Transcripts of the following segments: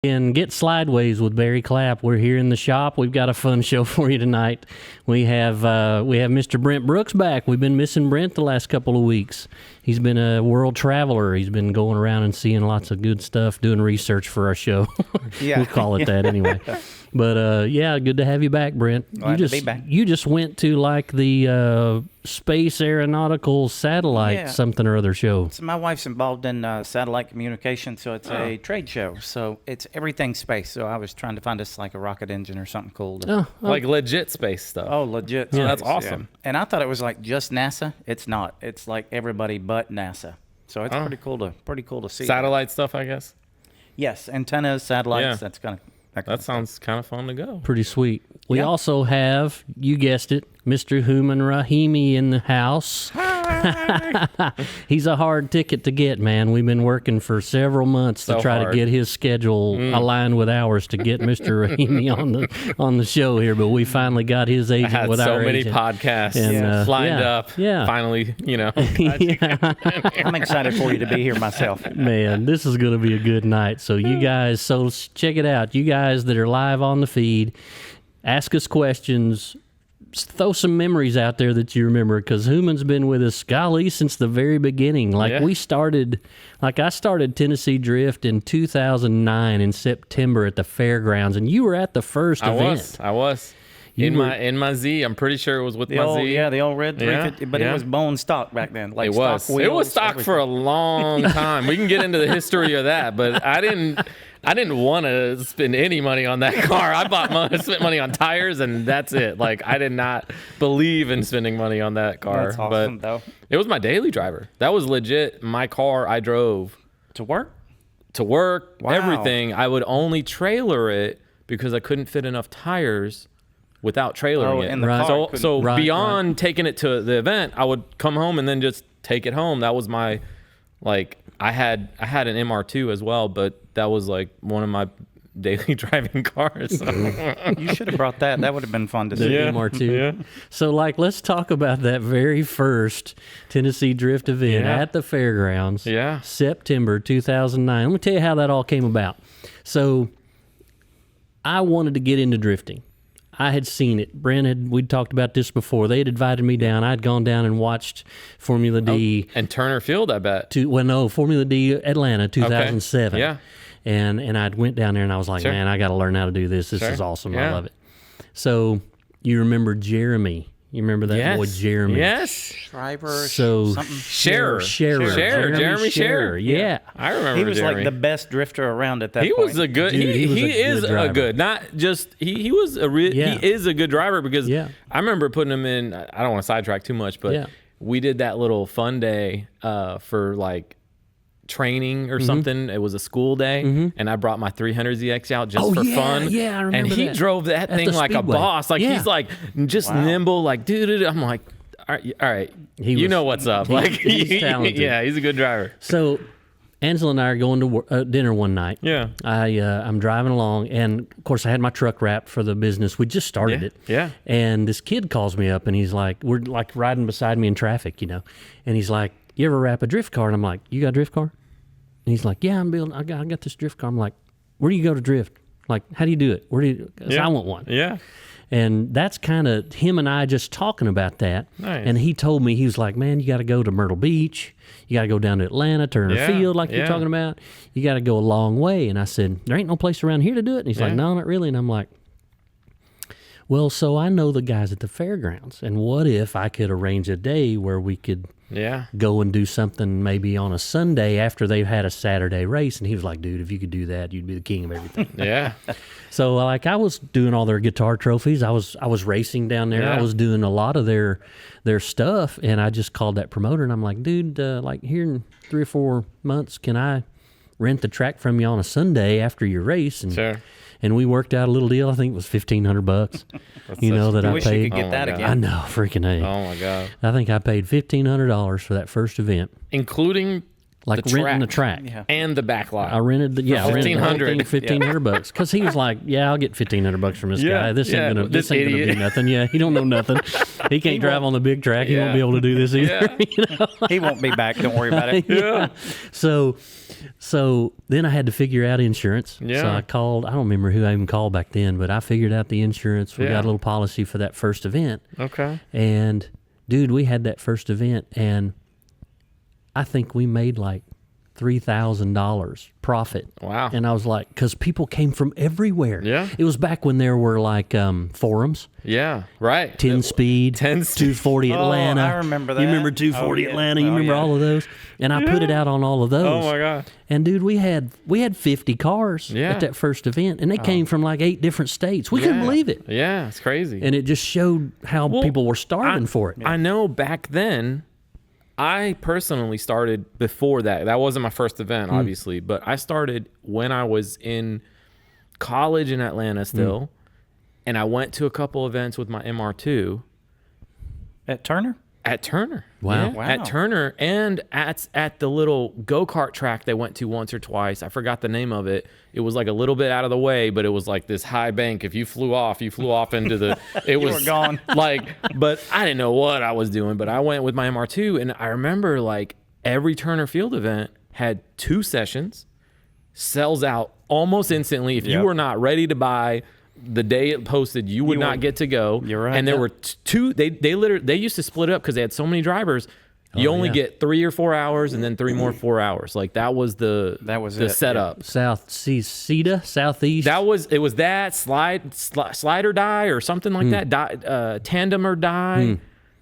And get Slydewayz with Barry Clapp. We're here in the shop. We've got a fun show for you tonight. We have Mr. Brent Brooks back. We've been missing Brent the last couple of weeks. He's been a world traveler. He's been going around and seeing lots of good stuff, doing research for our show. Yeah. We'll call it that anyway. But yeah, good to have you back, Brent. Glad to be back. You just went to like the Space Aeronautical Satellite something or other show. So my wife's involved in satellite communication, so it's a trade show. So it's everything space. So I was trying to find us like a rocket engine or something cool. Like legit space stuff. Oh, legit. Yeah, space, that's awesome. Yeah. And I thought it was like just NASA. It's not. It's like everybody but NASA. So it's pretty cool to see. Satellite stuff, I guess. Yes, antennas, satellites. Yeah. That's kind of. That sounds kind of fun to go. Pretty sweet. We also have, you guessed it, Mr. Hooman Rahimi in the house. He's a hard ticket to get, man. We've been working for several months to try to get his schedule aligned with ours to get Mr. Rahimi on the show here, but we finally got his agent I had with so our many agent. podcasts And, lined up. Yeah. Finally, I'm excited for you to be here myself. Man, this is going to be a good night. So you guys, check it out. You guys that are live on the feed, ask us questions. Throw some memories out there that you remember, because Hooman's been with us, golly, since the very beginning. I started Tennessee Drift in 2009 in September at the fairgrounds, and you were at the first event. I was. In my Z, I'm pretty sure it was with The my old, Z. yeah, the old red 350, but it was bone stock back then. Like It was. stock wheels, It was stock for a long time. We can get into the history of that, but I didn't want to spend any money on that car. I spent money on tires, and that's it. Like, I did not believe in spending money on that car. That's awesome, though. It was my daily driver. That was legit my car I drove To work? Wow. Everything. I would only trailer it because I couldn't fit enough tires without trailering it. In the car. So beyond taking it to the event, I would come home and then just take it home. That was my, like, I had an MR2 as well, but that was like one of my daily driving cars. You should have brought that. That would have been fun to see. MR2. Yeah. So, let's talk about that very first Tennessee Drift event at the fairgrounds. Yeah. September 2009. Let me tell you how that all came about. So, I wanted to get into drifting. I had seen it. We'd talked about this before. They had invited me down. I'd gone down and watched Formula D. And Turner Field, I bet. Formula D Atlanta 2007. Okay. Yeah. And I went down there and I was like, man, I got to learn how to do this. This is awesome. I love it. So you remember Jeremy. You remember that boy, Jeremy? Yes. Shriver, So something. Scherer. Jeremy Scherer. Yeah. I remember He was Jeremy. like the best drifter around at that He point. was a good. Dude, he is good driver. a good. Not just he was a he is a good driver because I remember putting him in. I don't want to sidetrack too much, but we did that little fun day for like training or something. It was a school day, and I brought my 300ZX out just for fun. Yeah, I remember And he that. drove that At thing the like Speedway. a boss. Like he's like just nimble. Like dude, I'm like, all right. You know what's up. Like he's talented. Yeah, he's a good driver. So Angela and I are going to dinner one night. Yeah. I'm driving along, and of course I had my truck wrapped for the business. We just started it. Yeah. And this kid calls me up, and he's like, we're like riding beside me in traffic, and he's like, you ever wrap a drift car? And I'm like, you got a drift car? And he's like, yeah, I got this drift car. I'm like, where do you go to drift? Like, how do you do it? 'Cause I want one. Yeah. And that's kind of him and I just talking about that. Nice. And he told me, he was like, man, you got to go to Myrtle Beach. You got to go down to Atlanta, Turner Field, like you're talking about. You got to go a long way. And I said, there ain't no place around here to do it. And he's like, no, not really. And I'm like, well, so I know the guys at the fairgrounds. And what if I could arrange a day where we could go and do something maybe on a Sunday after they've had a Saturday race? And he was like, dude, if you could do that, you'd be the king of everything. Yeah. So I was doing all their guitar trophies. I was racing down there. I was doing a lot of their stuff, and I just called that promoter, and I'm like, dude, like here in 3 or 4 months, can I rent the track from you on a Sunday after your race? And Sure. And we worked out a little deal. I think it was $1,500. that I I wish you paid. could get that God. again. I know, freaking A. Oh my God. I think I paid $1,500 for that first event. Including like renting the track. Yeah. And the back lot. I rented the $1,500. $1,500 because he was like, "Yeah, I'll get $1,500 from this guy. This ain't gonna be nothing. Yeah, he don't know nothing. He can't drive on the big track. He won't be able to do this either. He won't be back. Don't worry about it. Yeah. So then I had to figure out insurance. Yeah. So I called. I don't remember who I even called back then, but I figured out the insurance. We got a little policy for that first event. Okay. And dude, we had that first event, and I think we made like $3,000 profit. Wow. And I was like, because people came from everywhere. Yeah. It was back when there were like forums. Yeah, right. 10 speed, 240 Atlanta. I remember that. You remember 240 Atlanta? You remember all of those? And I put it out on all of those. Oh my God. And dude, we had 50 cars at that first event, and they came from like 8 different states. We couldn't believe it. Yeah, it's crazy. And it just showed how people were starving for it. I know back then, I personally started before that. That wasn't my first event, obviously, but I started when I was in college in Atlanta still, and I went to a couple events with my MR2. At Turner? At Turner. Wow. Yeah, Wow. At Turner, and at the little go-kart track they went to once or twice. I forgot the name of it. It was like a little bit out of the way, but it was like this high bank. If you flew off into the... It was were gone. like... But I didn't know what I was doing, but I went with my MR2, and I remember like every Turner Field event had 2 sessions, sells out almost instantly. If you were not ready to buy... The day it posted, you would not get to go. You're right. And there were 2. They used to split up because they had so many drivers. You only get 3 or 4 hours, and then 3 more 4 hours. Like that was the setup. Southeast. It was that slide or die or something like that. Tandem or die.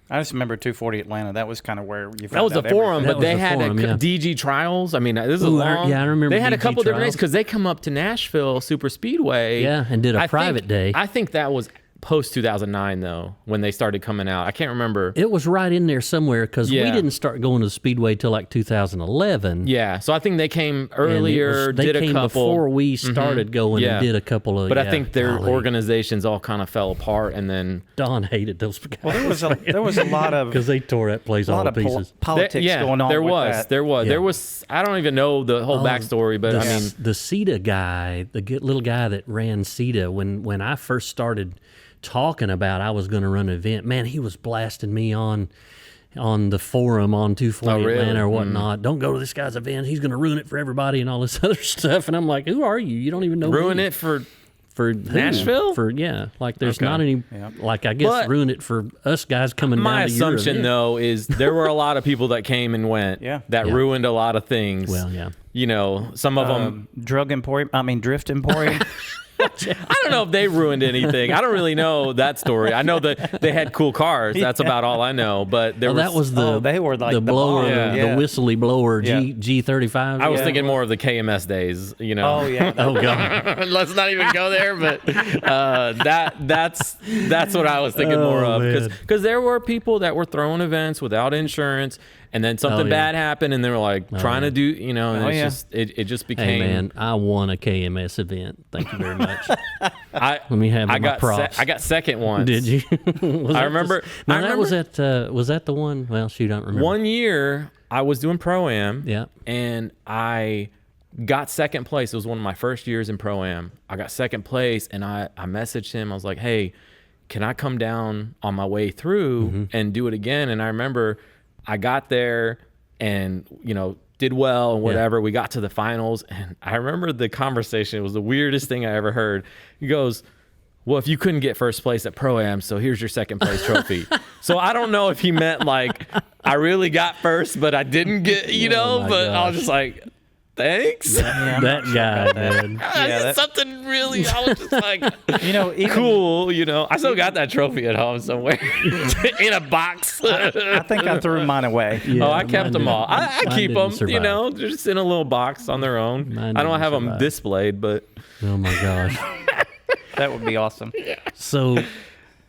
I just remember 240 Atlanta. That was kind of where you found That was a forum, but they had forum, DG trials. I mean, this is a long. I remember. They had a DG couple different trials. days because they come up to Nashville Super Speedway. Yeah, and did a private day. I think that was post 2009 though, when they started coming out. I can't remember. It was right in there somewhere because we didn't start going to the Speedway till like 2011. Yeah, so I think they came earlier. They did came a couple before we started going and did a couple of. But I think their organizations all kind of fell apart, and then Don hated those guys. Well, there was a lot of because they tore that place all to pieces. Politics going on. There with was. I don't even know the whole backstory, but I mean, the CETA guy, the little guy that ran CETA when I first started talking about I was going to run an event, man, he was blasting me on the forum on 240 Atlanta or whatnot. Don't go to this guy's event. He's going to ruin it for everybody and all this other stuff. And I'm like, who are you? You don't even know ruin me. It for Nashville? Like there's not any, like I guess but ruin it for us guys coming down to my your assumption, event. though, is there were a lot of people that came and went that ruined a lot of things. Well, yeah. You know, some of them... Drift Emporium. I don't know if they ruined anything. I don't really know that story. I know that they had cool cars. That's about all I know. But that was they were like the blower, the whistly blower G35. I was thinking more of the KMS days. You know. Oh yeah. Oh god. Let's not even go there. But that's what I was thinking more of because there were people that were throwing events without insurance. And then something bad happened, and they were like trying to do, you know, and it just became. Hey man, I won a KMS event. Thank you very much. Let me have my props. I got second once. Did you? I remember. Was that the one? Well, shoot, I don't remember. One year I was doing Pro-Am. Yeah. And I got second place. It was one of my first years in Pro-Am. I got second place, and I messaged him. I was like, hey, can I come down on my way through and do it again? And I remember I got there and, you know, did well and whatever. We got to the finals, and I remember the conversation. It was the weirdest thing I ever heard. He goes, well, if you couldn't get first place at Pro-Am, so here's your second place trophy. So I don't know if he meant like I really got first, but I didn't get, you know, but I was just like, thanks. That guy, man. Something really, I was just like, you know, cool, you know. I still got that trophy at home somewhere in a box. I think I threw mine away. Yeah, I kept them all. I keep them, you know, just in a little box on their own. I don't have them displayed, but. Oh my gosh. That would be awesome. So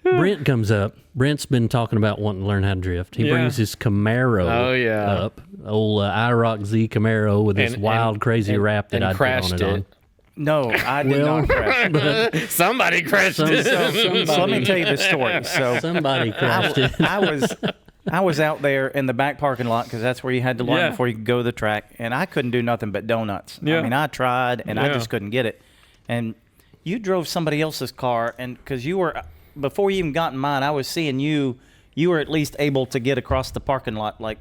Brent comes up. Brent's been talking about wanting to learn how to drift. He brings his Camaro up. Old IROC Z Camaro with this wild, crazy wrap that I crashed put on it. No, I did not crash it. Somebody crashed it. So let me tell you the story. So somebody crashed it. I was I was out there in the back parking lot because that's where you had to learn before you could go to the track, and I couldn't do nothing but donuts. I mean, I tried, and I just couldn't get it. And you drove somebody else's car, and because you were, before you even got in mine, I was seeing you were at least able to get across the parking lot, like,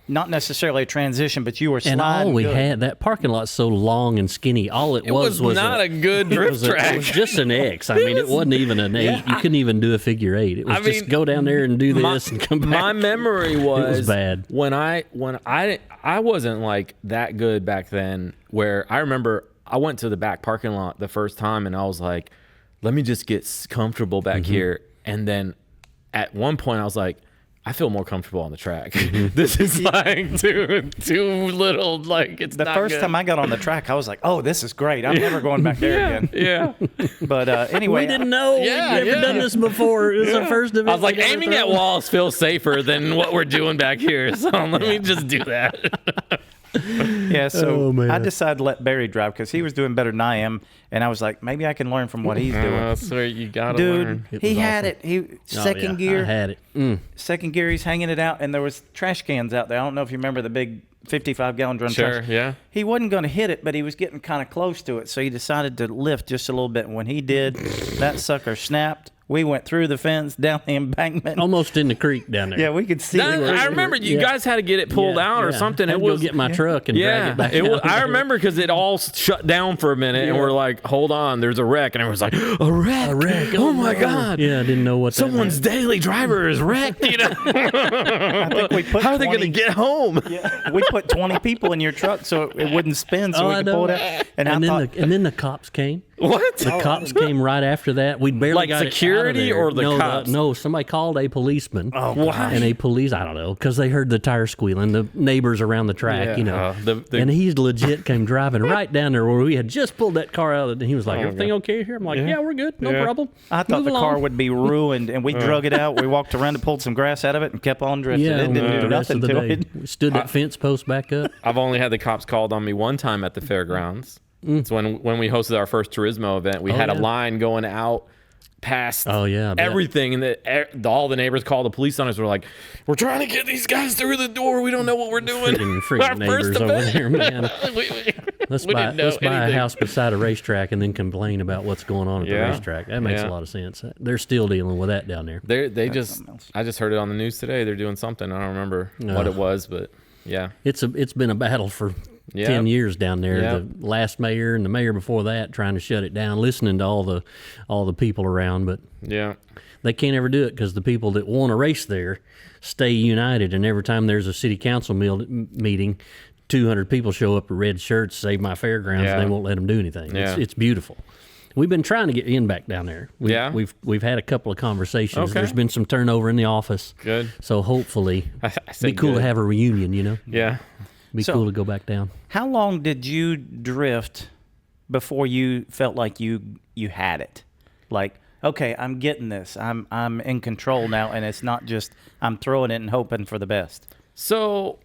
not necessarily a transition, but you were sliding. And all we had, that parking lot's so long and skinny, all it was not a good drift track. It was just an X. I mean, it wasn't even an 8. You couldn't even do a figure 8. It was just go down there and do this and come back. My memory was bad. When I wasn't like that good back then, where I remember I went to the back parking lot the first time and I was like, let me just get comfortable back here. And then at one point I was like, I feel more comfortable on the track. This is like too little. Like, it's the not first good. time I got on the track, I was like, "Oh, this is great! I'm never going back there again." Yeah. But anyway, we didn't know. We'd never done this before. It was our first event. I was like, aiming at walls feels safer than what we're doing back here. So let me just do that. Yeah, so I decided to let Barry drive because he was doing better than I am, and I was like, maybe I can learn from what he's doing. That's where you gotta learn. Dude, he had it. Second gear. I had it. Second gear, he's hanging it out, and there was trash cans out there. I don't know if you remember the big 55-gallon drum trash. Sure, yeah. He wasn't going to hit it, but he was getting kind of close to it, so he decided to lift just a little bit. And when he did, that sucker snapped. We went through the fence, down the embankment. Almost in the creek down there. Yeah, we could see. I remember you guys had to get it pulled out or something. It was go get my truck and drag it back out. I remember because it all shut down for a minute, and we're like, hold on, there's a wreck. And everyone's like, a wreck? A wreck. Oh, my God. Yeah, I didn't know what someone's daily driver is wrecked. You know? I think we put How are they going to get home? Yeah, we put 20 people in your truck so it wouldn't spin so we could pull it out. And then the cops came. What? The cops came right after that. We barely got security it out of there. or the cops? No, somebody called a policeman. Oh, why? And a police, I don't know, because they heard the tire squealing, the neighbors around the track, you know. And he legit came driving right down there where we had just pulled that car out. And he was like, everything okay here? I'm like, yeah, we're good. No problem. I thought the car would be ruined, and we drug it out. We walked around and pulled some grass out of it and kept on drifting. Yeah, it didn't do nothing to it. We stood that fence post back up. I've only had the cops called on me one time at the fairgrounds. It's when we hosted our first Turismo event. We had a line going out past everything, and all the neighbors called the police on us. We're like, we're trying to get these guys through the door. We don't know what we're doing. Freaking neighbors over there, man. Let's buy a house beside a racetrack and then complain about what's going on at the racetrack. That makes a lot of sense. They're still dealing with that down there. I just heard it on the news today. They're doing something. I don't remember what it was, but yeah. It's been a battle for 10 years down there. The last mayor and the mayor before that trying to shut it down, listening to all the people around, but they can't ever do it because the people that want to race there stay united, and every time there's a city council meeting, 200 people show up with red shirts, save my fairgrounds, and they won't let them do anything. It's beautiful. We've been trying to get Ian back down there. We've had a couple of conversations. There's been some turnover in the office. Good. So hopefully, be cool to have a reunion, you know? Yeah. Be cool to go back down. How long did you drift before you felt like you had it? Like, okay, I'm getting this. I'm in control now, and it's not just I'm throwing it and hoping for the best. So,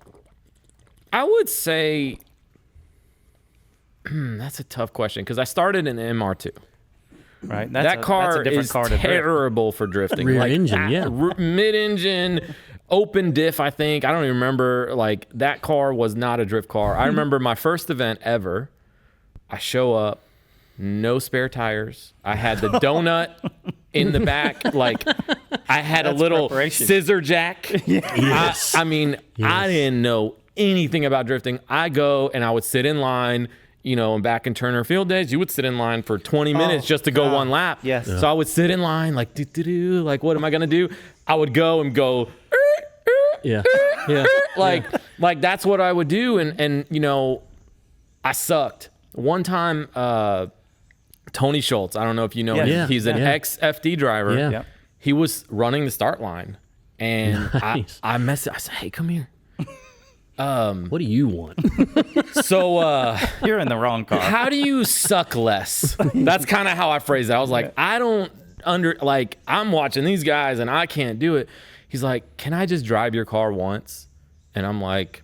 I would say that's a tough question because I started in the MR2. Right. That car is terrible for drifting. Rear engine, mid-engine. Open diff, I think. I don't even remember. Like, that car was not a drift car. I remember my first event ever. I show up, no spare tires. I had the donut in the back. Like, I had a little scissor jack. Yes. I didn't know anything about drifting. I go and I would sit in line. You know, and back in Turner Field days, you would sit in line for 20 minutes just to go one lap. Yes. So I would sit in line like, like, what am I going to do? I would go and go, like that's what I would do. And you know, I sucked. One time, Tony Schultz, I don't know if you know him. He's an ex-FD driver. Yeah. He was running the start line. And I said, hey, come here. What do you want? So you're in the wrong car. How do you suck less? That's kind of how I phrased it. I was like, I'm watching these guys and I can't do it. He's like, can I just drive your car once? And I'm like,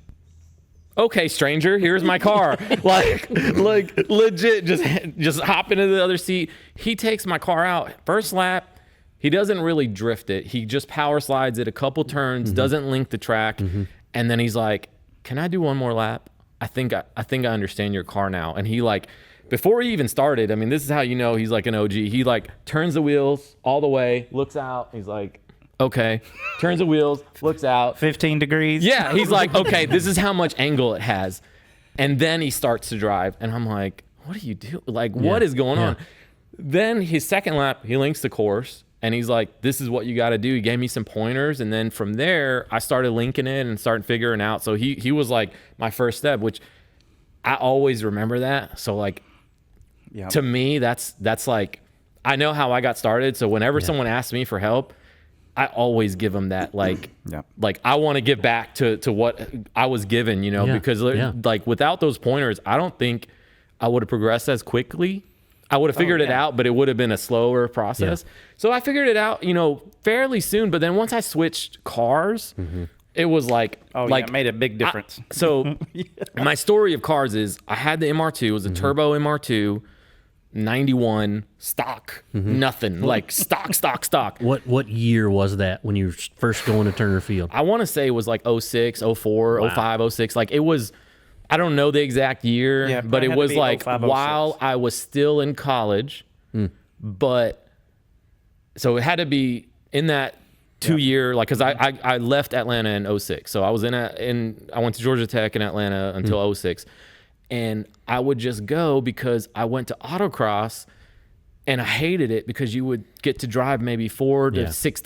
okay, stranger, here's my car. like legit, just hop into the other seat. He takes my car out. First lap, he doesn't really drift it. He just power slides it a couple turns, doesn't link the track. And then he's like, can I do one more lap? I think I understand your car now. And he like, before he even started, I mean, this is how you know he's like an OG. He like turns the wheels all the way, looks out. He's like, okay. Turns the wheels, looks out. 15 degrees. Yeah. He's like, okay, this is how much angle it has. And then he starts to drive. And I'm like, what do you do? Like, what is going on? Then his second lap, he links the course. And he's like, this is what you got to do. He gave me some pointers. And then from there, I started linking it and started figuring out. So he was like my first step, which I always remember that. So like, to me, that's like, I know how I got started. So whenever someone asks me for help, I always give them that, like, like I want to give back to what I was given, you know, because like without those pointers, I don't think I would have progressed as quickly. I would have figured it out, but it would have been a slower process. So I figured it out, you know, fairly soon. But then once I switched cars, it was like, it made a big difference. So my story of cars is I had the MR2, it was a turbo MR2, 91 stock, nothing, like stock. What year was that when you were first going to Turner Field? I want to say it was like 06, 04, 05, 06. Like it was, I don't know the exact year, but it was like 05, while I was still in college. But so it had to be in that 2 year, like, cause I left Atlanta in 06. So I was I went to Georgia Tech in Atlanta until 06. And I would just go because I went to autocross and I hated it because you would get to drive maybe 4 to 6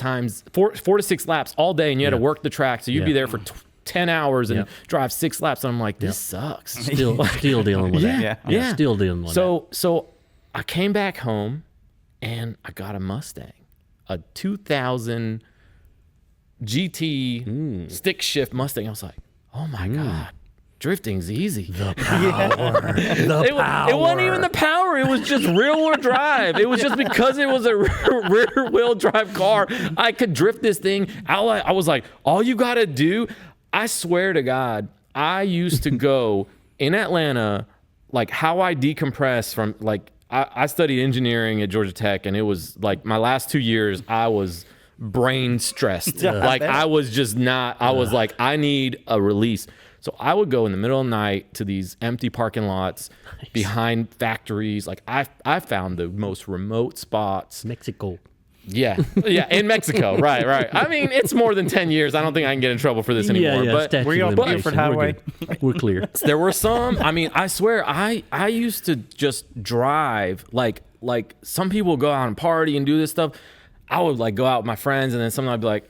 laps all day and you had to work the track. So you'd be there for 10 hours and drive 6 laps. And I'm like, this sucks. Still dealing with that. Yeah. Still dealing with that. So I came back home and I got a Mustang, a 2000 GT stick shift Mustang. I was like, oh my God. Drifting's easy. The power. It wasn't even the power. It was just rear-wheel drive. It was just because it was a rear-wheel drive car, I could drift this thing. I was like, all you got to do, I swear to God, I used to go in Atlanta, like how I decompress from, like, I studied engineering at Georgia Tech, and it was like my last 2 years, I was brain stressed. Like I was just not, I was like, I need a release. So I would go in the middle of the night to these empty parking lots behind factories. Like I found the most remote spots. Mexico. Yeah, in Mexico. Right. I mean, it's more than 10 years. I don't think I can get in trouble for this anymore. But were you on Buford Highway? We're clear. There were some. I mean, I swear, I used to just drive. Like some people go out and party and do this stuff. I would like go out with my friends, and then sometimes I'd be like,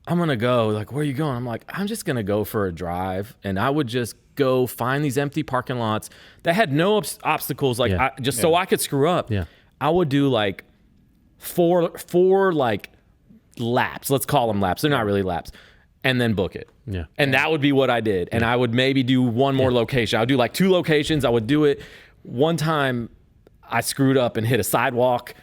I'm going to go. Like, where are you going? I'm like, I'm just going to go for a drive. And I would just go find these empty parking lots that had no obstacles. Like, so I could screw up. Yeah. I would do like four like laps. Let's call them laps. They're not really laps. And then book it. Yeah. And that would be what I did. And I would maybe do one more location. I would do like 2 locations. I would do it. One time I screwed up and hit a sidewalk.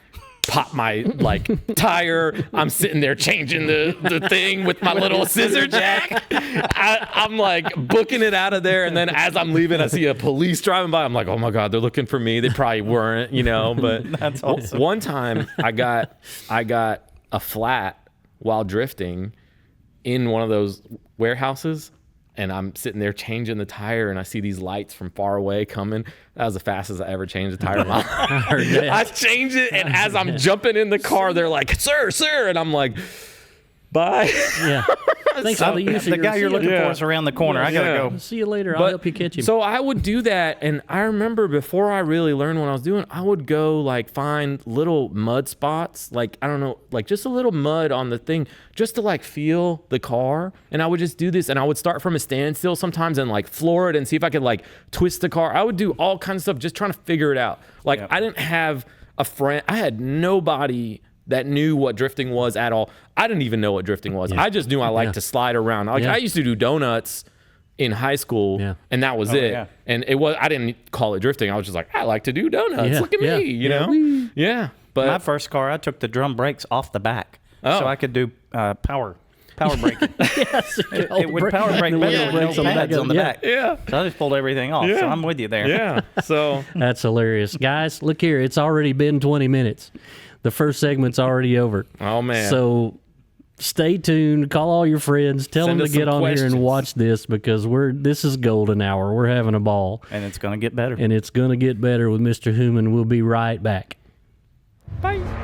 Pop my like tire. I'm sitting there changing the thing with my little scissor jack. I'm like booking it out of there, and then as I'm leaving, I see a police driving by. I'm like, oh my God, they're looking for me. They probably weren't, you know. But that's awesome. One time I got a flat while drifting in one of those warehouses. And I'm sitting there changing the tire, and I see these lights from far away coming. That was the fastest I ever changed a tire in my life. I changed it, and as I'm jumping in the car, they're like, sir. And I'm like, bye. Yeah. Thanks for the use. The guy you're looking for is around the corner. I got to go. See you later. I'll help you catch him. So I would do that. And I remember before I really learned what I was doing, I would go like find little mud spots. Like, I don't know, like just a little mud on the thing just to like feel the car. And I would just do this. And I would start from a standstill sometimes and like floor it and see if I could like twist the car. I would do all kinds of stuff just trying to figure it out. Like I didn't have a friend. I had nobody that knew what drifting was at all. I didn't even know what drifting was. I just knew I liked to slide around. Like I used to do donuts in high school, and that was it. Yeah. And it was, I didn't call it drifting. I was just like, I like to do donuts. Yeah. Look at me, you know? Yeah. But my first car, I took the drum brakes off the back so I could do power braking. Yes, it would power brake better with no pads on the back. Yeah. So I just pulled everything off. So I'm with you there. Yeah. So that's hilarious. Guys, look here. It's already been 20 minutes. The first segment's already over. Oh, man. So stay tuned. Call all your friends. Tell them to get on questions here and watch this, because this is golden hour. We're having a ball. And it's going to get better. And it's going to get better with Mr. Hooman. We'll be right back. Bye.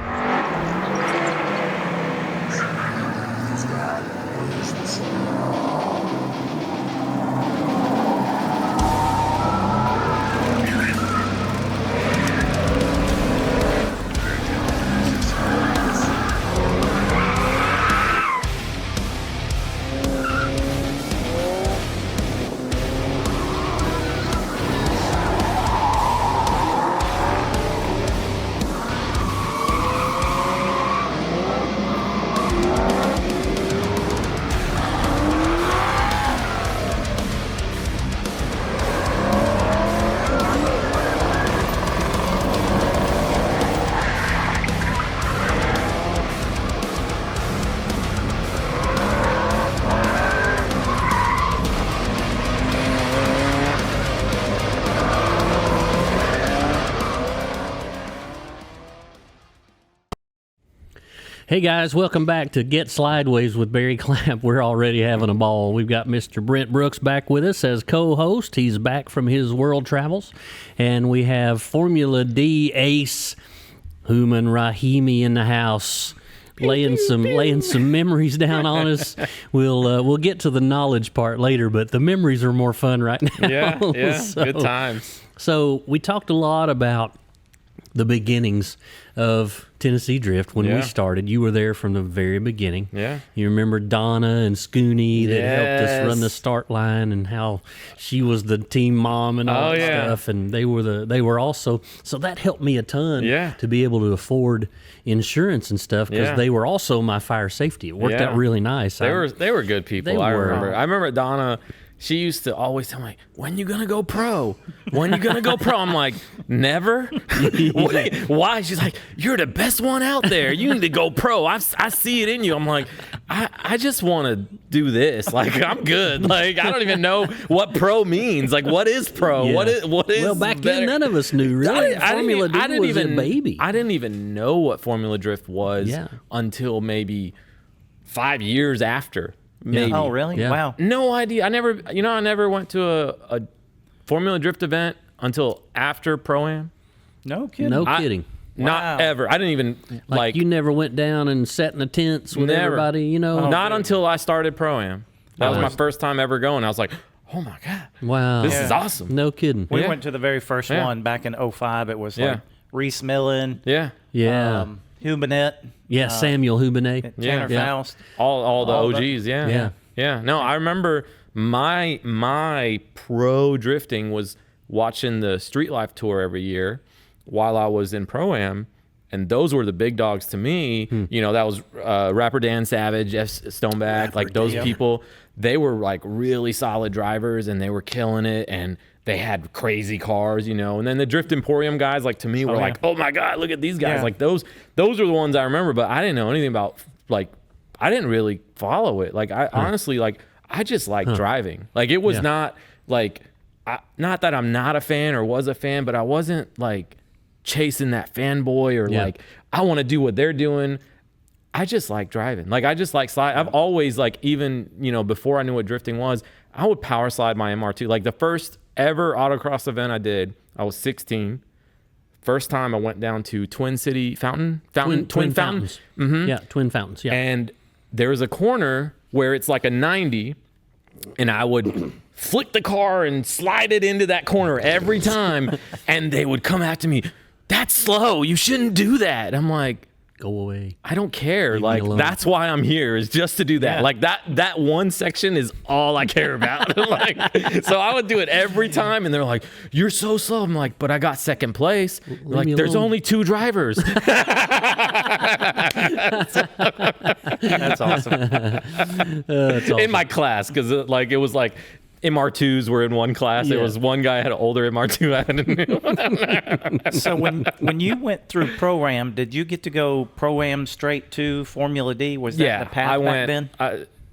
Hey guys, welcome back to Get Slydewayz with Barry Clapp. We're already having a ball. We've got Mr. Brent Brooks back with us as co-host. He's back from his world travels. And we have FormulaD ace Hooman Rahimi in the house, laying some memories down on us. We'll get to the knowledge part later, but the memories are more fun right now. Yeah, so, good times. So we talked a lot about the beginnings of Tennessee Drift when we started. You were there from the very beginning. Yeah. You remember Donna and Scooney that helped us run the start line, and how she was the team mom and all that stuff. And they were also, so that helped me a ton to be able to afford insurance and stuff, because they were also my fire safety. It worked out really nice. They were good people. I remember Donna. She used to always tell me, when you gonna go pro? When you gonna go pro? I'm like, never. Wait, why? She's like, you're the best one out there. You need to go pro. I see it in you. I'm like, I just want to do this. Like, I'm good. Like, I don't even know what pro means. Like, what is pro? Yeah. What is? Well, back then, none of us knew, really. FormulaD was a baby. I didn't even know what Formula Drift was until maybe 5 years after. Maybe. Oh, really? Yeah. Wow. No idea. I never went to a Formula Drift event until after Pro-Am. No kidding. No kidding. Not ever. I didn't even like you never went down and sat in the tents with everybody, you know? Not until I started Pro-Am. That was my first time ever going. I was like, oh my God. Wow. This is awesome. No kidding. We went to the very first one back in 2005. It was like Reese Millen. Yeah. Humanette. Yeah, Samuel Humanet. Tanner Faust. All the OGs, Yeah. No, I remember my pro drifting was watching the Street Life Tour every year while I was in Pro-Am, and those were the big dogs to me. You know, that was rapper Dan Savage, F. Stoneback, like those people. They were like really solid drivers, and they were killing it, and they had crazy cars, you know. And then the Drift Emporium guys, like, to me, were like, oh my God, look at these guys. Yeah. Like, those are the ones I remember, but I didn't know anything about, like, I didn't really follow it. Like, I honestly, like, I just like driving. Like, it was not, like, not that I'm not a fan or was a fan, but I wasn't, like, chasing that fanboy or, like, I want to do what they're doing. I just like driving. Like, I just like slide. I've always, like, even, you know, before I knew what drifting was, I would power slide my MR2. Like, the first ever autocross event I did, I was 16. First time I went down to Twin City Twin Fountains. Mm-hmm. Yeah, Twin Fountains. Yeah. And there was a corner where it's like a 90, and I would flick the car and slide it into that corner every time, and they would come after me. That's slow. You shouldn't do that. I'm like, go away. I don't care. Like, that's why I'm here, is just to do that. Yeah. Like, that one section is all I care about. Like, so I would do it every time, and they're like, you're so slow. I'm like, but I got second place. Like, there's only 2 drivers. That's awesome. That's awesome. In my class, because like, it was like, MR2s were in one class. Yeah. It was one guy had an older MR2. So when you went through Pro-Am, did you get to go Pro-Am straight to FormulaD? Was that the path back then?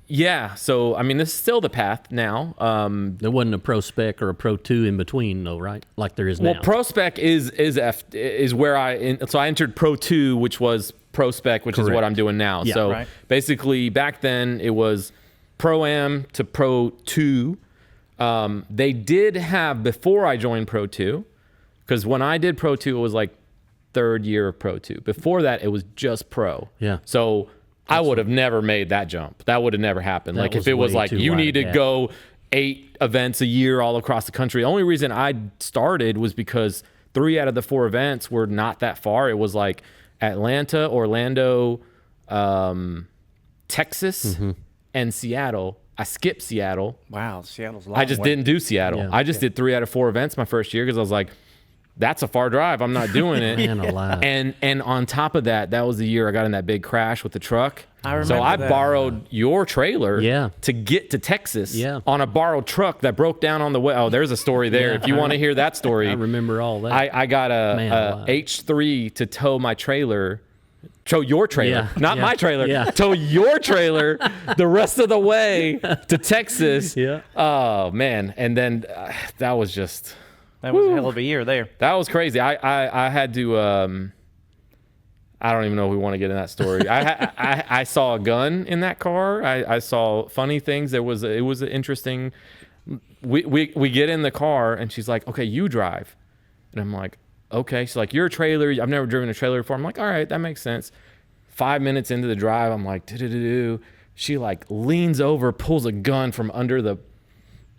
Yeah. So, I mean, this is still the path now. There wasn't a ProSpec or a Pro 2 in between, though, right? Like there is now. Well, ProSpec is where so I entered Pro 2, which was ProSpec, which is what I'm doing now. Yeah, so basically, back then it was Pro-Am to Pro 2. They did have, before I joined Pro 2, because when I did Pro 2, it was like third year of Pro 2. Before that, it was just Pro. Yeah. So I would have never made that jump. That would have never happened. Like if it was like you need to go 8 events a year all across the country. The only reason I started was because 3 out of the 4 events were not that far. It was like Atlanta, Orlando, Texas, and Seattle. I skipped Seattle. Wow, Seattle's a long I just didn't do Seattle. Yeah. I just did 3 out of 4 events my first year because I was like, that's a far drive. I'm not doing it. And on top of that, that was the year I got in that big crash with the truck. I remember so I that. borrowed your trailer to get to Texas on a borrowed truck that broke down on the way. Oh, there's a story there. If you want to hear that story. I remember all that. I got a H3 to tow my trailer. Tow your trailer, not my trailer. Tow your trailer the rest of the way to Texas. Oh, man. And then that was just... That was a hell of a year there. That was crazy. I had to. I don't even know if we want to get in that story. I saw a gun in that car. I saw funny things. It was an interesting. We get in the car and she's like, "Okay, you drive," and I'm like, "Okay." She's like, "You're a trailer. I've never driven a trailer before." I'm like, "All right, that makes sense." 5 minutes into the drive, I'm like, "Do." She like leans over, pulls a gun from under the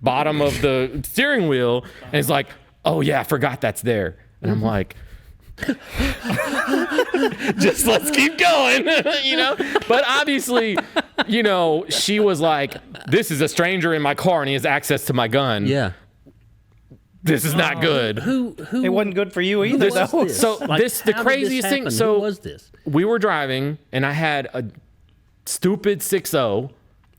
bottom of the steering wheel, and is like, "Oh yeah, I forgot that's there." And I'm like, just let's keep going, you know? But obviously, you know, she was like, "This is a stranger in my car and he has access to my gun." Yeah. This is not good. Who it wasn't good for you either. So like, the craziest thing, so who was this? We were driving and I had a stupid 6.0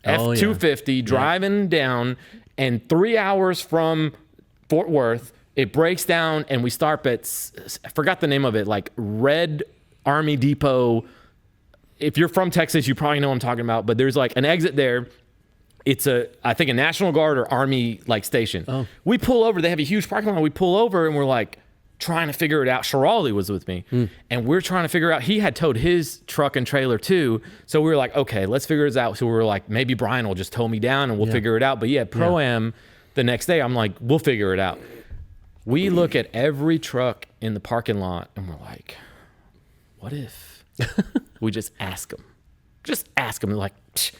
F250 driving down, and 3 hours from Fort Worth, it breaks down and we start at, I forgot the name of it, like Red Army Depot. If you're from Texas, you probably know what I'm talking about, but there's like an exit there. It's I think a National Guard or Army like station. Oh. We pull over, they have a huge parking lot. We pull over and we're like trying to figure it out. Shirali was with me and we're trying to figure out, he had towed his truck and trailer too. So we were like, okay, let's figure this out. So we were like, maybe Brian will just tow me down and we'll figure it out. But Pro-Am the next day, I'm like, we'll figure it out. We look at every truck in the parking lot and we're like, what if we just ask them? Just ask them. They're like,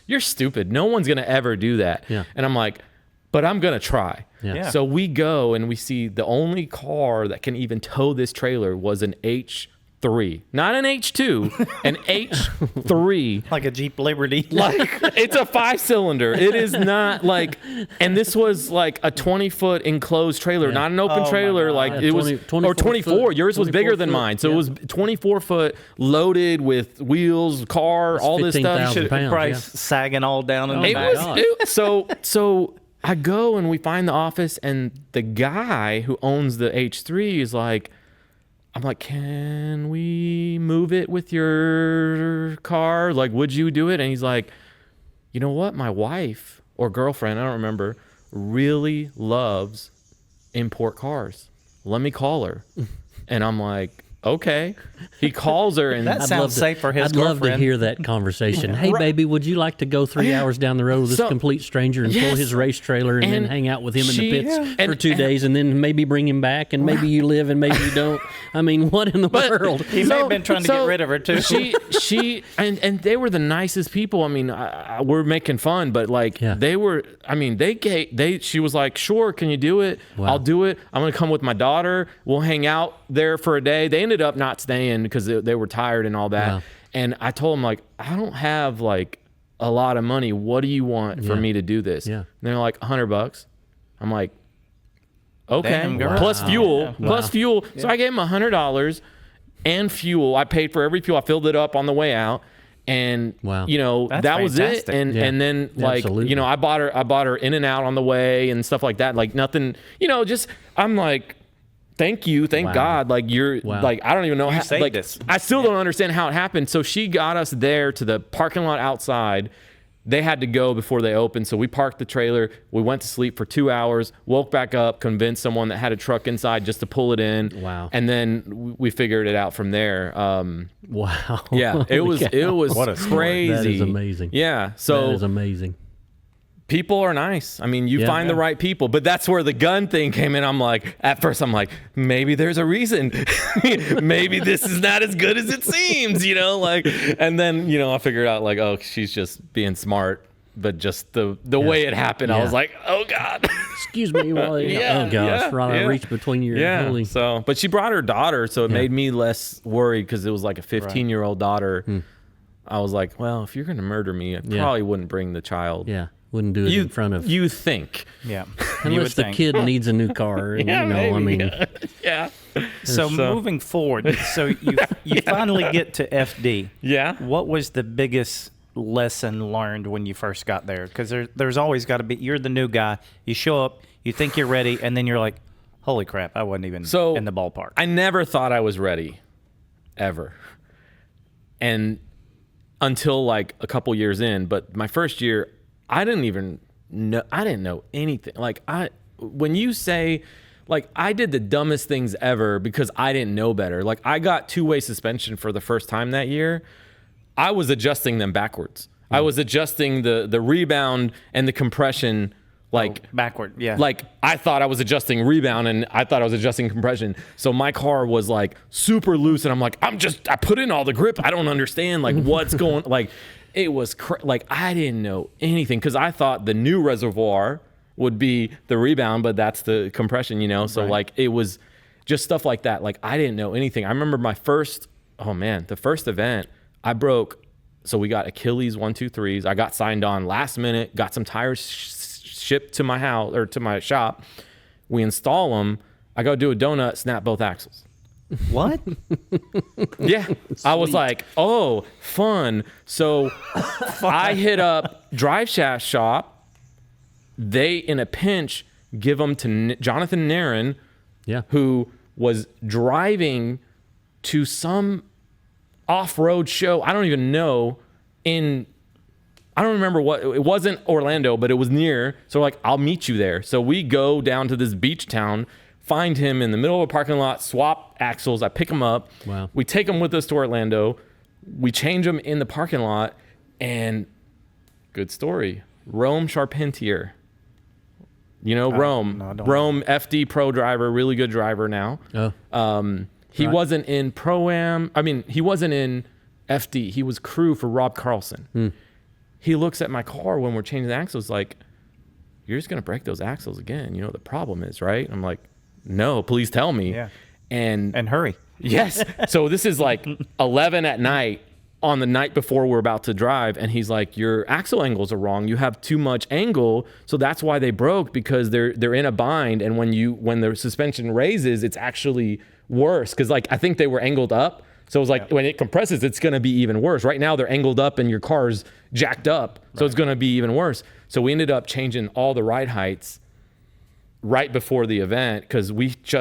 "You're stupid. No one's going to ever do that." Yeah. And I'm like, but I'm going to try. Yeah. So we go and we see the only car that can even tow this trailer was an H3. Not an H2, an H3. Like a Jeep Liberty. Like, it's a 5-cylinder. It is not like, and this was like a 20-foot enclosed trailer, not an open trailer. Like it was, 24 or 24. Foot, Yours was bigger than mine. So it was 24 foot loaded with wheels, car, all this stuff. Price sagging all down in the back. So I go and we find the office, and the guy who owns the H3 is like, I'm like, "Can we move it with your car? Like, would you do it?" And he's like, "You know what? My wife or girlfriend, I don't remember, really loves import cars. Let me call her." And I'm like, okay. He calls her, and that sounds safe for his girlfriend. I'd love to hear that conversation. Hey, baby, would you like to go 3 hours down the road with this complete stranger and pull his race trailer and then hang out with him in the pits for 2 days and then maybe bring him back and maybe you live and maybe you don't? I mean, what in the world? He may have been trying to get rid of her too. And they were the nicest people. I mean, we're making fun, but like they were. I mean, she was like, "Sure, can you do it? Wow. I'll do it. I'm gonna come with my daughter. We'll hang out there for a day." They ended up not staying because they were tired and all that. Wow. And I told them, like, "I don't have like a lot of money. What do you want for me to do this?" Yeah. And they're like, $100. I'm like, okay. Plus fuel. Plus fuel. So I gave them $100 and fuel. I paid for every fuel. I filled it up on the way out. And you know, that was it. And then like, you know, I bought her In-N-Out on the way and stuff like that. Like nothing, you know, just I'm like, thank you, thank God. Like you're like, I don't even know how, like this. I still don't understand how it happened. So she got us there to the parking lot outside. they had to go before they opened. So we parked the trailer. We went to sleep for 2 hours, woke back up, convinced someone that had a truck inside just to pull it in. Wow. And then we figured it out from there. Wow. Yeah, it was crazy. That is amazing. Yeah. So that is amazing. People are nice. I mean, you find the right people, but that's where the gun thing came in. I'm like, at first I'm like, maybe there's a reason. Maybe this is not as good as it seems, like, and then, I figured out like, oh, she's just being smart, but just the way it happened, I was like, oh God. Excuse me. Oh gosh. I reached between your holy. So, but she brought her daughter, so it made me less worried because it was like a 15-year-old daughter. I was like, well, if you're going to murder me, I probably wouldn't bring the child. Yeah. Wouldn't do it in front of you think, unless the kid needs a new car. Maybe. I mean, So moving forward, so you finally get to FD. Yeah. What was the biggest lesson learned when you first got there? Because there's always got to be. You're the new guy. You show up, you think you're ready, and then you're like, holy crap, I wasn't even in the ballpark. I never thought I was ready, ever, and until like a couple years in. But my first year, I didn't know anything. Like when you say, like, I did the dumbest things ever because I didn't know better. Like, I got two-way suspension for the first time that year. I was adjusting them backwards. I was adjusting the rebound and the compression backward. Yeah. Like, I thought I was adjusting rebound and I thought I was adjusting compression. So my car was like super loose and I'm like, I put in all the grip. I don't understand like what's going like. It was like I didn't know anything because I thought the new reservoir would be the rebound, but that's the compression, So like it was just stuff like that. Like I didn't know anything. I remember the first event I broke. So we got Achilles 1, 2, 3s. I got signed on last minute. Got some tires shipped to my house or to my shop. We install them. I go do a donut, snap both axles. What? Yeah. I was like, oh, fun. So I hit up Drive Shaft Shop. They, in a pinch, give them to Jonathan Nairn, who was driving to some off-road show. I don't even know. I don't remember what. It wasn't Orlando, but it was near. So like, I'll meet you there. So we go down to this beach town, find him in the middle of a parking lot, swap axles. I pick him up. Wow. We take him with us to Orlando. We change him in the parking lot. And good story. Rome Charpentier. Rome. No, Rome FD Pro driver, really good driver now. Oh. He wasn't in Pro-Am. I mean, he wasn't in FD. He was crew for Rob Carlson. He looks at my car when we're changing the axles like, you're just going to break those axles again. You know what the problem is, right? I'm like, no, please tell me. Yeah. And hurry. Yes. So this is like 11 at night on the night before we're about to drive. And he's like, your axle angles are wrong. You have too much angle. So that's why they broke, because they're in a bind. And when the suspension raises, it's actually worse. Cause like, I think they were angled up. So it's like when it compresses, it's going to be even worse. Right now they're angled up and your car's jacked up. So it's going to be even worse. So we ended up changing all the ride heights right before the event because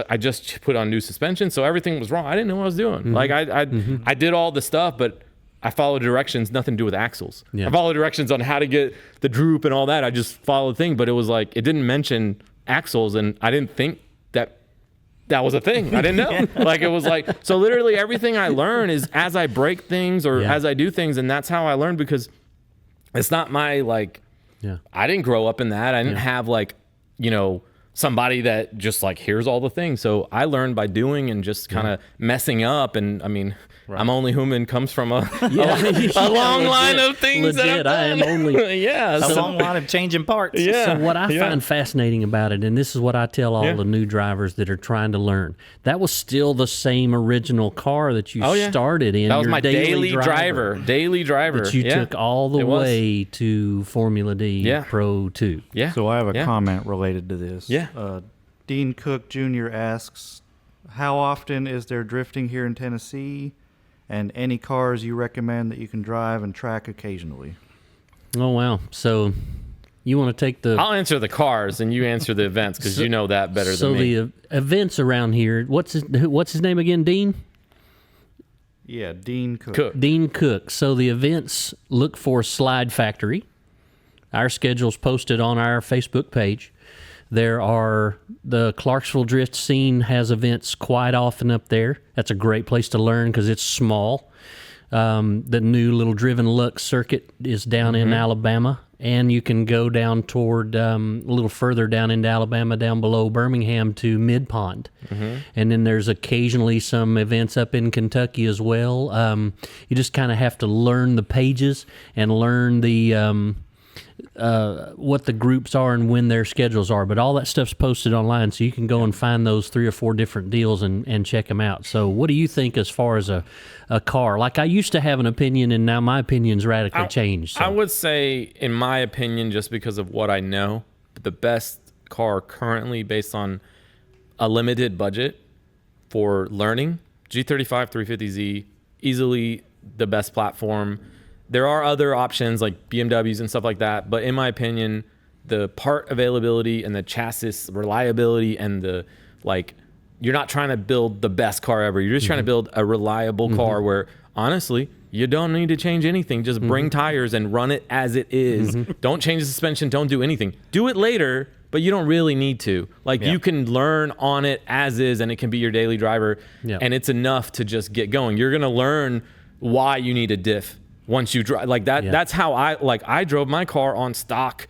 I just put on new suspension. So everything was wrong. I didn't know what I was doing. Mm-hmm. Like I did all the stuff, but I followed directions, nothing to do with axles. Yeah. I followed directions on how to get the droop and all that. I just followed the thing, but it was like, it didn't mention axles and I didn't think that was a thing. I didn't know. Like it was like, so literally everything I learn is as I break things or as I do things. And that's how I learned, because it's not my I didn't grow up in that. I didn't have somebody that just like, here's all the things. So I learned by doing and just kind of messing up. And I mean, I'm only Hooman comes from a long line of things that I've done. I am only a long line of changing parts. Yeah. So what I find fascinating about it, and this is what I tell all the new drivers that are trying to learn, that was still the same original car that you started in. That was my daily driver. That you took all the way to FormulaD Pro 2. Yeah. So I have a comment related to this. Yeah. Dean Cook Jr. asks, how often is there drifting here in Tennessee? And any cars you recommend that you can drive and track occasionally? Oh, wow. So you want to take I'll answer the cars and you answer the events, because you know that better than me. So the events around here, what's his name again, Dean? Yeah, Dean Cook. Dean Cook. So the events, look for Slide Factory. Our schedule's posted on our Facebook page. There are the Clarksville Drift scene has events quite often up there. That's a great place to learn because it's small. The new little Driven Lux circuit is down in Alabama, and you can go down toward a little further down into Alabama, down below Birmingham to Mid Pond. And then there's occasionally some events up in Kentucky as well. You just kind of have to learn the pages and learn the what the groups are and when their schedules are. But all that stuff's posted online, so you can go and find those 3 or 4 different deals and check them out. So what do you think as far as a car? Like, I used to have an opinion, and now my opinion's radically changed. So. I would say, in my opinion, just because of what I know, the best car currently based on a limited budget for learning, G35 350Z, easily the best platform. There are other options like BMWs and stuff like that, but in my opinion, the part availability and the chassis reliability and the, like, you're not trying to build the best car ever. You're just trying to build a reliable car where, honestly, you don't need to change anything. Just bring tires and run it as it is. Don't change the suspension. Don't do anything. Do it later, but you don't really need to. Like, you can learn on it as is, and it can be your daily driver, and it's enough to just get going. You're going to learn why you need a diff. Once you drive like that, that's how I drove my car on stock,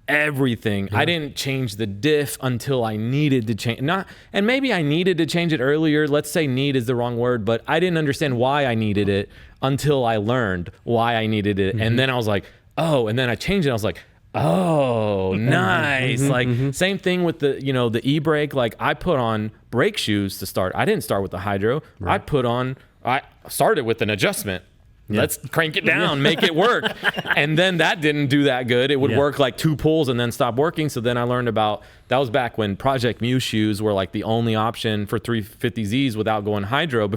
everything. I didn't change the diff until I needed to change. And maybe I needed to change it earlier. Let's say need is the wrong word, but I didn't understand why I needed it until I learned why I needed it. And then I was like, oh, and then I changed it. I was like, oh, nice. Like, same thing with the, the e-brake. Like, I put on brake shoes to start. I didn't start with the hydro. I started with an adjustment. Let's crank it down, make it work. And then that didn't do that good. It would work like 2 pulls and then stop working. So then I learned about, that was back when Project Muse shoes were like the only option for 350Zs without going hydro.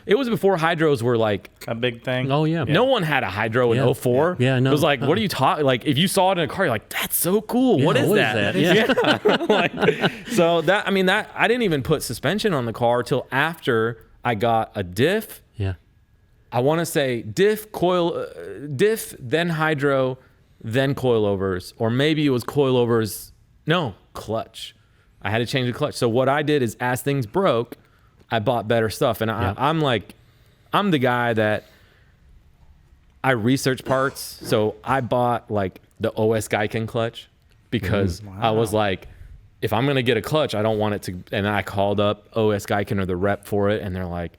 It was before hydros were like a big thing. Oh yeah. No one had a hydro in 04. Yeah, no. It was like, what are you talking? Like, if you saw it in a car, you're like, that's so cool. What is that? Like, so that, I didn't even put suspension on the car till after I got a diff. I want to say diff, then hydro, then coilovers, or maybe it was coilovers. No, clutch. I had to change the clutch. So what I did is, as things broke, I bought better stuff. And I'm the guy that I research parts. So I bought like the OS Geiken clutch because I was like, if I'm going to get a clutch, I don't want it to. And I called up OS Geiken or the rep for it, and they're like,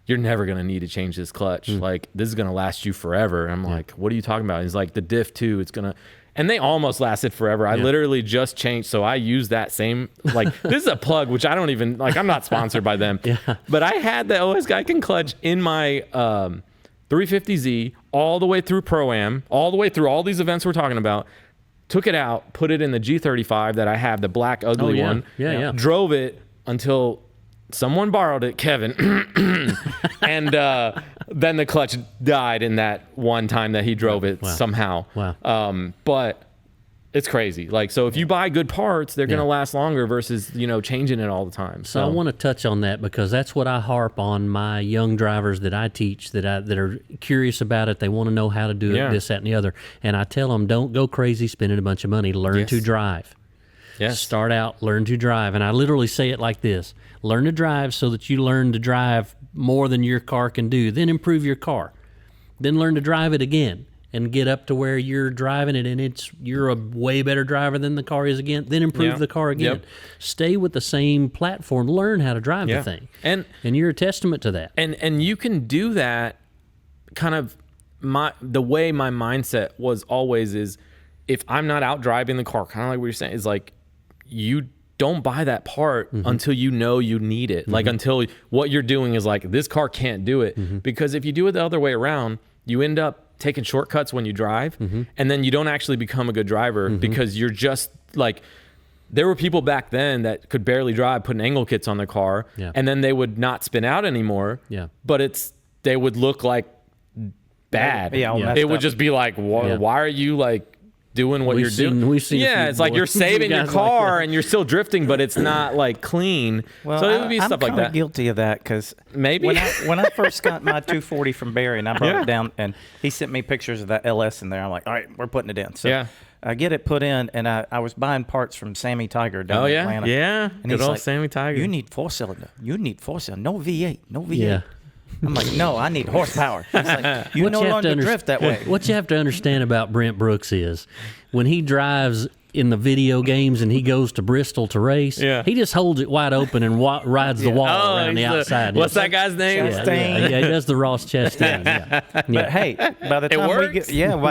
you're never going to need to change this clutch. Like, this is going to last you forever. And I'm like, what are you talking about? He's like, the diff too, it's going to, and they almost lasted forever. I literally just changed. So I use that same, like, this is a plug, which I don't even, like, I'm not sponsored by them, but I had the OS Geiken clutch in my 350Z all the way through Pro-Am, all the way through all these events we're talking about, took it out, put it in the G35 that I have, the black ugly one, drove it until someone borrowed it, Kevin, and then the clutch died in that one time that he drove it somehow. But it's crazy. Like, so if you buy good parts, they're going to last longer versus, changing it all the time. So I want to touch on that because that's what I harp on my young drivers that I teach that are curious about it. They want to know how to do it, this, that, and the other. And I tell them, don't go crazy spending a bunch of money. Learn to drive. Start out, learn to drive. And I literally say it like this. Learn to drive so that you learn to drive more than your car can do. Then improve your car. Then learn to drive it again and get up to where you're driving it and you're a way better driver than the car is again. Then improve the car again. Stay with the same platform. Learn how to drive the thing. And you're a testament to that. And you can do that kind of the way my mindset was always is, if I'm not out driving the car, kind of like what you're saying, is like, you don't buy that part until you know you need it. Like, until what you're doing is like, this car can't do it. Because if you do it the other way around, you end up taking shortcuts when you drive, and then you don't actually become a good driver because you're just like, there were people back then that could barely drive, putting angle kits on their car, and then they would not spin out anymore. But they would look like bad. It would just be like, why are you like doing what you're doing? It's like you're saving your car and you're still drifting, but it's not like clean. Well, so it would be stuff like that. I'm guilty of that because maybe when I first got my 240 from Barry and I brought it down, and he sent me pictures of that LS in there, I'm like, all right, we're putting it in. So I get it put in, and I was buying parts from Sammy Tiger down in Atlanta. Yeah, and good he's old like, Sammy Tiger. You need 4-cylinder. You need 4-cylinder. No V8. No V8. Yeah. I'm like, no, I need horsepower. It's like, you no longer drift that way. What you have to understand about Brent Brooks is when he drives in the video games and he goes to Bristol to race, he just holds it wide open and rides the wall around the outside. What's that guy's name? Yeah, he does the Ross Chastain. But hey, by the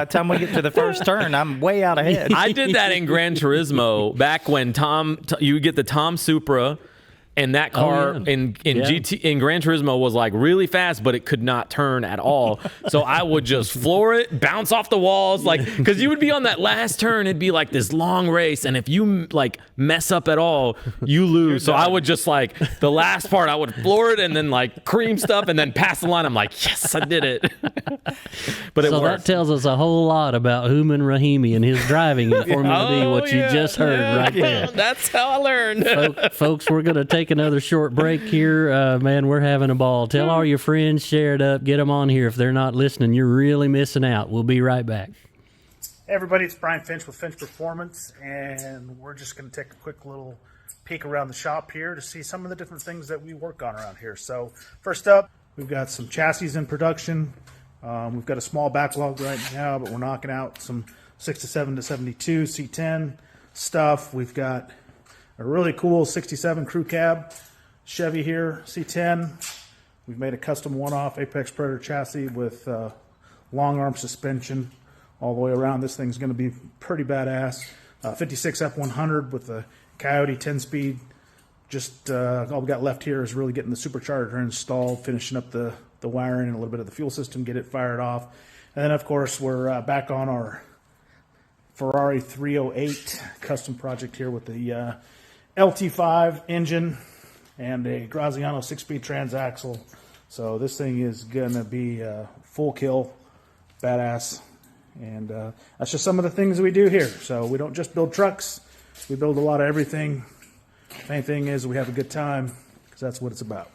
time we get to the first turn, I'm way out ahead. I did that in Gran Turismo back when you would get the Tom Supra. And that car in Gran Turismo was like really fast, but it could not turn at all. So I would just floor it, bounce off the walls, like because you would be on that last turn. It'd be like this long race, and if you like mess up at all, you lose. So I would just like the last part, I would floor it and then like cream stuff and then pass the line. I'm like, yes, I did it. But it worked. That tells us a whole lot about Hooman Rahimi and his driving in Formula D. What you just heard right there. That's how I learned. Folks, we're gonna take another short break here. Man, we're having a ball. Tell all your friends, share it up, get them on here. If they're not listening, you're really missing out. We'll be right back. Hey everybody, it's Brian Finch with Finch Performance, and we're just going to take a quick little peek around the shop here to see some of the different things that we work on around here. So first up, we've got some chassis in production. We've got a small backlog right now, but we're knocking out some 67 to 72 C10 stuff. We've got a really cool 67 crew cab Chevy here, C10. We've made a custom one-off Apex Predator chassis with long arm suspension all the way around. This thing's going to be pretty badass. 56 F100 with the Coyote 10-speed. Just all we got left here is really getting the supercharger installed, finishing up the wiring and a little bit of the fuel system, get it fired off. And then, of course, we're back on our Ferrari 308 custom project here with the LT5 engine and a Graziano 6-speed transaxle. So this thing is going to be full kill, badass. And that's just some of the things we do here. So we don't just build trucks. We build a lot of everything. Main thing is we have a good time because that's what it's about.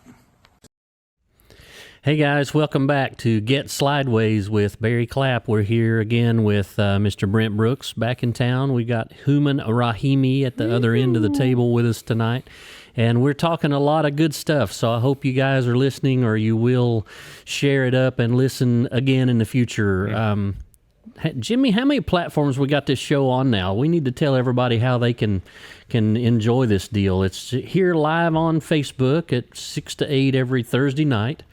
Hey guys, welcome back to Get Slydewayz with Barry Clapp. We're here again with Mr. Brent Brooks back in town. We got Hooman Rahimi at the other end of the table with us tonight. And we're talking a lot of good stuff, so I hope you guys are listening or you will share it up and listen again in the future. Jimmy, how many platforms we got this show on now? We need to tell everybody how they can enjoy this deal. It's here live on Facebook at 6 to 8 every Thursday night.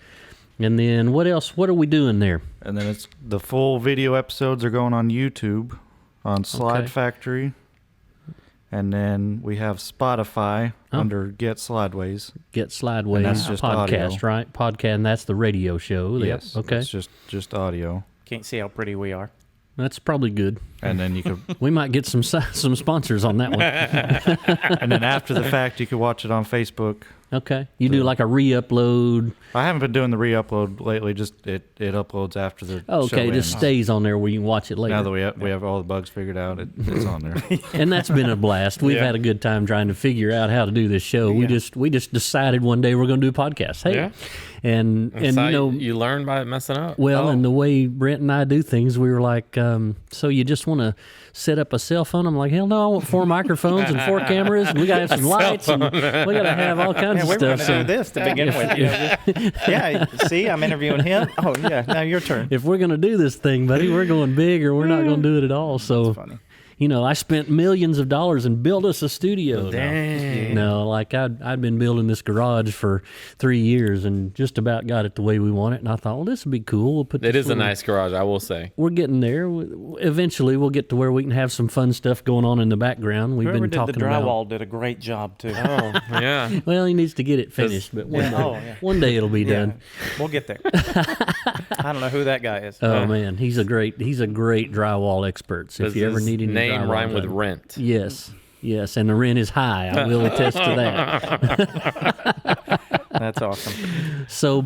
And then what else? What are we doing there? And then it's the full video episodes are going on YouTube on Slide Factory. And then we have Spotify under Get Slydewayz. Get Slydewayz. And that's just podcast, audio. right? Podcast, and that's the radio show. Yes. Okay. It's just audio. Can't see how pretty we are. That's probably good. And then you could... We might get some sponsors on that one. And then after the fact, you could watch it on Facebook. Okay. You do like a re-upload. I haven't been doing the re-upload lately. Just it uploads after the show okay, it just stays on there where you can watch it later. Now that we have all the bugs figured out, it's on there. And that's been a blast. We've had a good time trying to figure out how to do this show. We just decided one day we're going to do a podcast. Hey, and you know, you learn by messing up. Well, and the way Brent and I do things, we were like, so you just want to set up a cell phone? I'm like, hell no, I want 4 microphones and 4 cameras, and we got to have some lights, and we got to have all kinds of we stuff. We're going to do this to begin with. Yeah, see, I'm interviewing him. Oh, yeah, now your turn. If we're going to do this thing, buddy, we're going big or we're not going to do it at all. So, that's funny. You know, I spent millions of dollars and built us a studio. Dang. No, like I'd been building this garage for 3 years and just about got it the way we want it. And I thought, well, this would be cool. We'll put. It is a nice garage, I will say. We're getting there. Eventually, we'll get to where we can have some fun stuff going on in the background. We've Whoever been talking did the drywall about. did a great job too. Oh, yeah. Well, he needs to get it finished, but one day it'll be done. We'll get there. I don't know who that guy is. Oh man, he's a great drywall expert. So if you ever need any name drywall rhyme with done. rent. Yes, and the rent is high. I will attest to that. That's awesome. So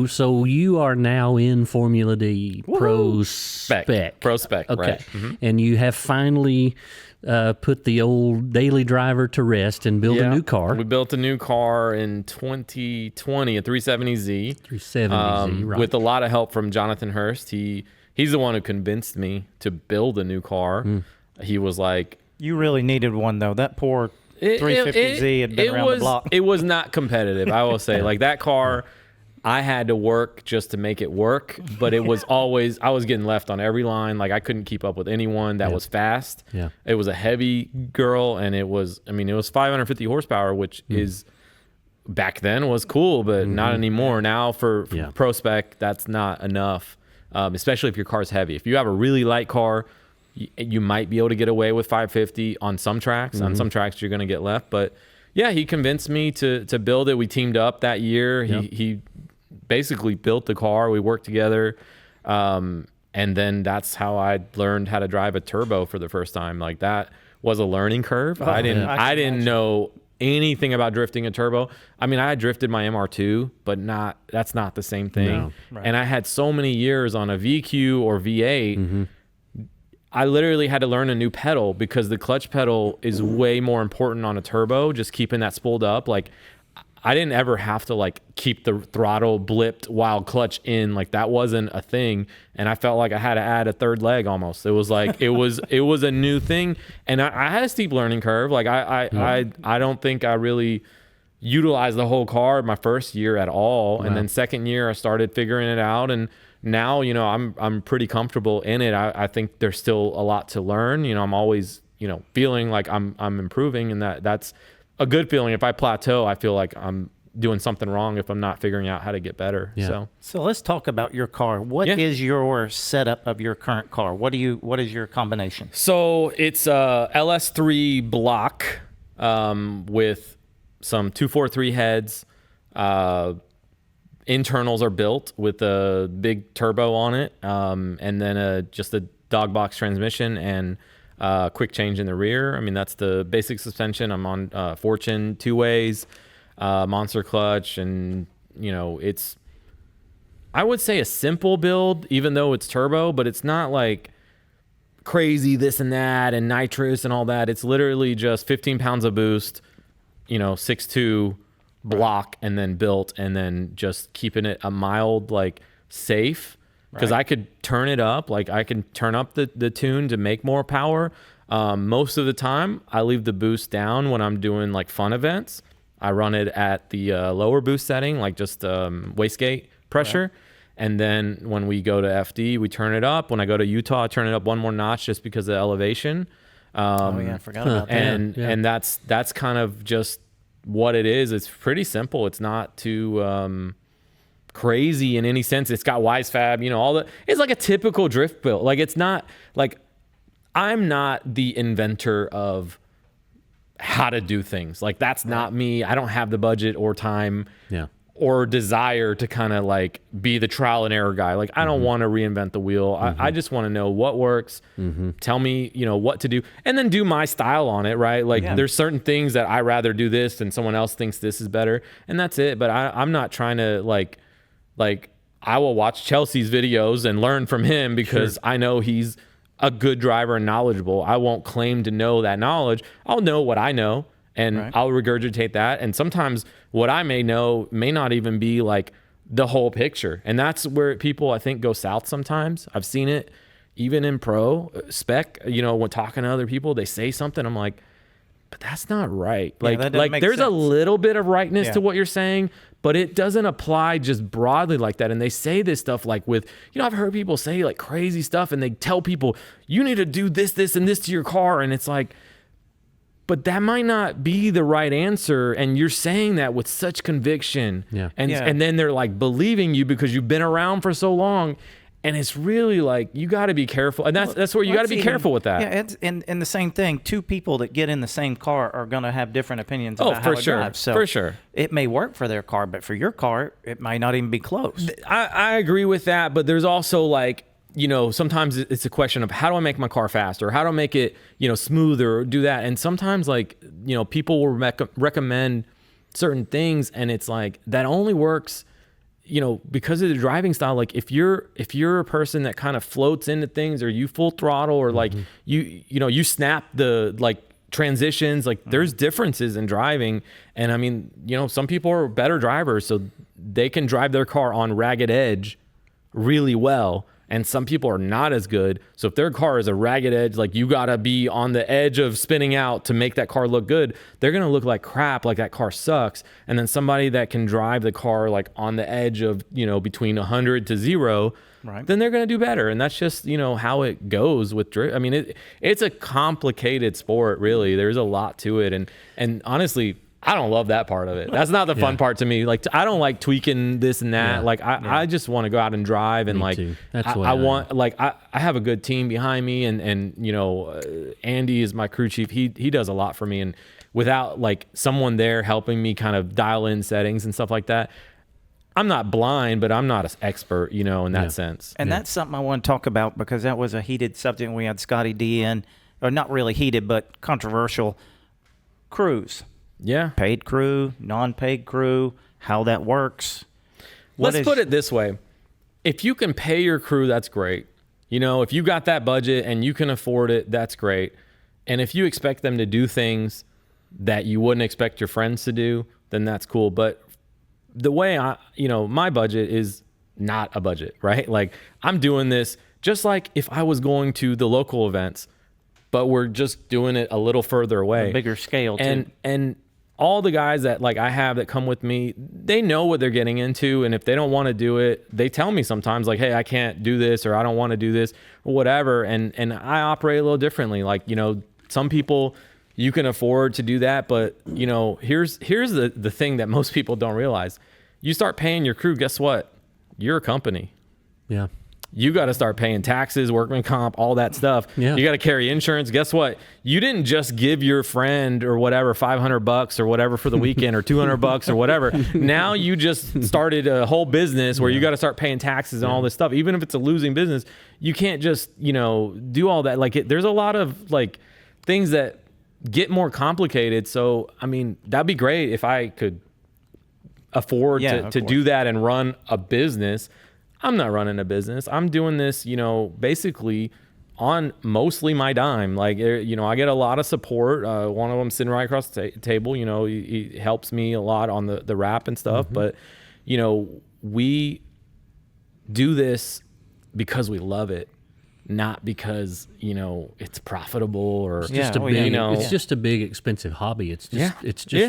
so you are now in FormulaD ProSpec. ProSpec, okay. Right. Mm-hmm. And you have finally put the old daily driver to rest and built a new car. We built a new car in 2020, a 370Z. 370Z, right. With a lot of help from Jonathan Hurst. He he's the one who convinced me to build a new car. He was like, you really needed one though. That poor 350Z had been around the block. It was not competitive, I will say. Like that car, I had to work just to make it work, but it was always, I was getting left on every line. Like I couldn't keep up with anyone that was fast. Yeah. It was a heavy girl, and it was 550 horsepower, which is back then was cool, but not anymore. Now for ProSpec, that's not enough, especially if your car's heavy. If you have a really light car, you might be able to get away with 550 on some tracks. On some tracks, you're going to get left. But yeah, he convinced me to build it. We teamed up that year. He basically built the car. We worked together. And then that's how I learned how to drive a turbo for the first time. Like that was a learning curve. I didn't know anything about drifting a turbo. I mean, I had drifted my MR2, but that's not the same thing. No. Right. And I had so many years on a VQ or V8. I literally had to learn a new pedal because the clutch pedal is way more important on a turbo, just keeping that spooled up. Like I didn't ever have to like keep the throttle blipped while clutch in. Like that wasn't a thing. And I felt like I had to add a third leg almost. It was like, it was a new thing. And I had a steep learning curve. Like I don't think I really utilized the whole car my first year at all. Wow. And then second year I started figuring it out, and now, you know, I'm pretty comfortable in it. I think there's still a lot to learn. You know, I'm always, you know, feeling like I'm improving, and that's a good feeling. If I plateau, I feel like I'm doing something wrong if I'm not figuring out how to get better. Yeah. So let's talk about your car. What is your setup of your current car? What is your combination? So it's a LS3 block with some 243 heads. Internals are built with a big turbo on it, and then just a dog box transmission and quick change in the rear. I mean, that's the basic suspension. I'm on Fortune 2-ways, monster clutch, and you know, it's, I would say, a simple build, even though it's turbo, but it's not like crazy this and that and nitrous and all that. It's literally just 15 pounds of boost, you know, 6.2 block, and then built, and then just keeping it a mild, like, safe, because I could turn it up. Like I can turn up the tune to make more power. Most of the time I leave the boost down when I'm doing like fun events. I run it at the lower boost setting, like just wastegate pressure. And then when we go to FD, we turn it up. When I go to Utah, I turn it up one more notch just because of the elevation. I forgot about that. And that's kind of just what it is. It's pretty simple. It's not too crazy in any sense. It's got WiseFab, you know, it's like a typical drift build. Like, it's not like, I'm not the inventor of how to do things. Like, that's not me. I don't have the budget or time or desire to kind of like be the trial and error guy. Like, I don't want to reinvent the wheel. I just want to know what works. Tell me, you know, what to do, and then do my style on it, right? Like, there's certain things that I rather do this and someone else thinks this is better, and that's it. But I'm not trying to like I will watch Chelsea's videos and learn from him because I know he's a good driver and knowledgeable. I won't claim to know that knowledge. I'll know what I know, and I'll regurgitate that. And sometimes what I may know may not even be like the whole picture. And that's where people, I think, go south sometimes. I've seen it even in ProSpec, you know, when talking to other people, they say something, I'm like, but that's not right. Like there's a little bit of rightness to what you're saying, but it doesn't apply just broadly like that. And they say this stuff like with, you know, I've heard people say like crazy stuff, and they tell people, you need to do this, this, and this to your car. And it's like, but that might not be the right answer. And you're saying that with such conviction. And then they're like believing you because you've been around for so long. And it's really like, you got to be careful. And that's where you got to be careful with that. Yeah, and the same thing, two people that get in the same car are going to have different opinions about how it drives. So for sure. It may work for their car, but for your car, it might not even be close. I agree with that, but there's also like, you know, sometimes it's a question of how do I make my car faster? How do I make it, you know, smoother, or do that? And sometimes, like, you know, people will recommend certain things, and it's like, that only works, you know, because of the driving style. Like, if you're a person that kind of floats into things, or you full throttle, or like you know, you snap the like transitions, like there's differences in driving. And I mean, you know, some people are better drivers, so they can drive their car on ragged edge really well. and some people are not as good. So if their car is a ragged edge, like you got to be on the edge of spinning out to make that car look good, they're going to look like crap, like that car sucks. And then somebody that can drive the car like on the edge of, between 100 to 0, right, then they're going to do better. And that's just, how it goes with drift. I mean, it's a complicated sport, really. There's a lot to it. And honestly, I don't love that part of it. That's not the fun part to me. Like, I don't like tweaking this and that. Like, I just want to go out and drive. And me too. That's I want, like, I have a good team behind me. And Andy is my crew chief. He does a lot for me. And without like someone there helping me kind of dial in settings and stuff like that, I'm not blind, but I'm not an expert, in that sense. And that's something I want to talk about, because that was a heated subject. We had Scotty D in, or not really heated, but controversial. Crews. Yeah. Paid crew, non-paid crew, how that works. Let's put it this way. If you can pay your crew, that's great. If you got that budget and you can afford it, that's great. And if you expect them to do things that you wouldn't expect your friends to do, then that's cool. But the way my budget is not a budget, right? Like, I'm doing this just like if I was going to the local events, but we're just doing it a little further away. A bigger scale, too. And all the guys that like I have that come with me, they know what they're getting into. And if they don't want to do it, they tell me sometimes like, hey, I can't do this, or I don't want to do this, or whatever. And I operate a little differently. Like, some people, you can afford to do that. But, here's the thing that most people don't realize. You start paying your crew, guess what? You're a company. Yeah. You got to start paying taxes, workman comp, all that stuff. Yeah. You got to carry insurance. Guess what? You didn't just give your friend or whatever $500 or whatever for the weekend, or $200 or whatever. Now you just started a whole business where you got to start paying taxes and all this stuff. Even if it's a losing business, you can't just, do all that. Like, there's a lot of like things that get more complicated. So, I mean, that'd be great if I could afford to do that and run a business. I'm not running a business. I'm doing this, basically on mostly my dime. Like, I get a lot of support. One of them sitting right across the table, he helps me a lot on the wrap and stuff. Mm-hmm. But, we do this because we love it, not because, it's profitable or it's just it's just a big expensive hobby. It's just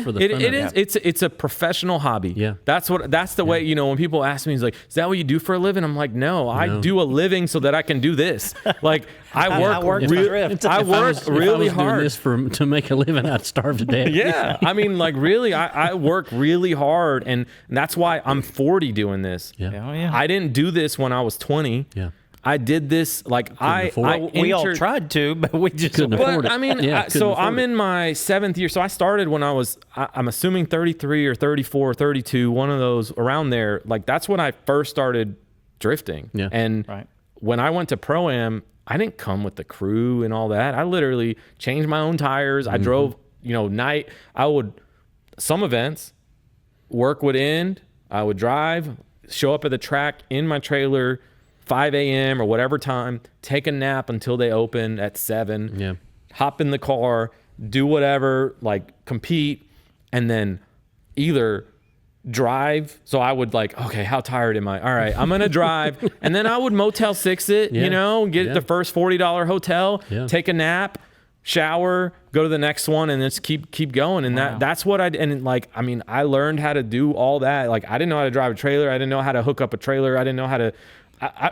for the fun of it. It's a professional hobby. Yeah. That's the way, when people ask me, it's like, is that what you do for a living? I'm like, no, I do a living so that I can do this. Like, I work really hard. Doing this to make a living, I'd starve to death. Yeah. I mean, like, really, I work really hard, and that's why I'm 40 doing this. Yeah. I didn't do this when I was 20. Yeah. I did this like we all tried to, but we just couldn't afford it. I mean, I'm in my 7th year. So I started when I was, I'm assuming 33 or 34 or 32, one of those around there. Like, that's when I first started drifting. Yeah. And when I went to Pro-Am, I didn't come with the crew and all that. I literally changed my own tires. I drove, night. Some events, work would end. I would drive, show up at the track in my trailer, 5 a.m. or whatever time, take a nap until they open at 7, hop in the car, do whatever, like compete, and then either drive. So I would like, okay, how tired am I? All right, I'm going to drive. And then I would Motel 6 it, get the first $40 hotel, take a nap, shower, go to the next one, and just keep going. And that's what I learned how to do all that. Like, I didn't know how to drive a trailer. I didn't know how to hook up a trailer. I didn't know how to,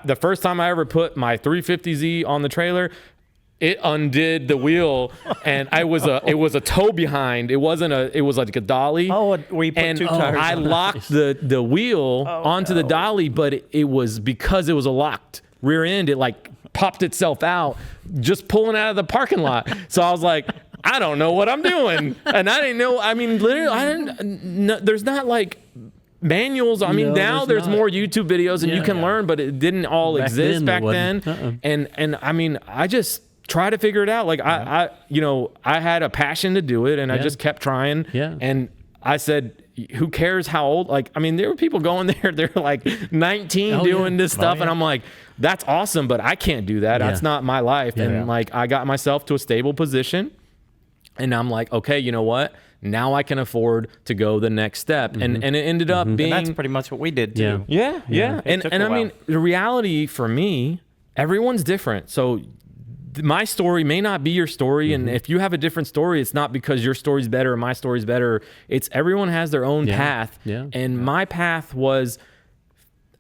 the first time I ever put my 350Z on the trailer, it undid the wheel, and it was a tow behind. It was like a dolly. Oh, where you put two tires. I locked the wheel onto the dolly, but it was because it was a locked rear end. It like popped itself out, just pulling out of the parking lot. So I was like, I don't know what I'm doing, and I didn't know. I mean, literally, I didn't. There's not like manuals. I mean, now there's more YouTube videos and you can learn, but it didn't all exist back then. And I mean, I just try to figure it out. Like I had a passion to do it, and I just kept trying. Yeah. And I said, who cares how old? Like, I mean, there were people going there, they're like 19 doing this stuff. And I'm like, that's awesome, but I can't do that. That's not my life. And like, I got myself to a stable position, and I'm like, okay, you know what? now I can afford to go the next step. And it ended up being... And that's pretty much what we did too. Yeah. And I mean, the reality for me, everyone's different. So my story may not be your story. And if you have a different story, it's not because your story's better or my story's better. It's everyone has their own path. And my path was,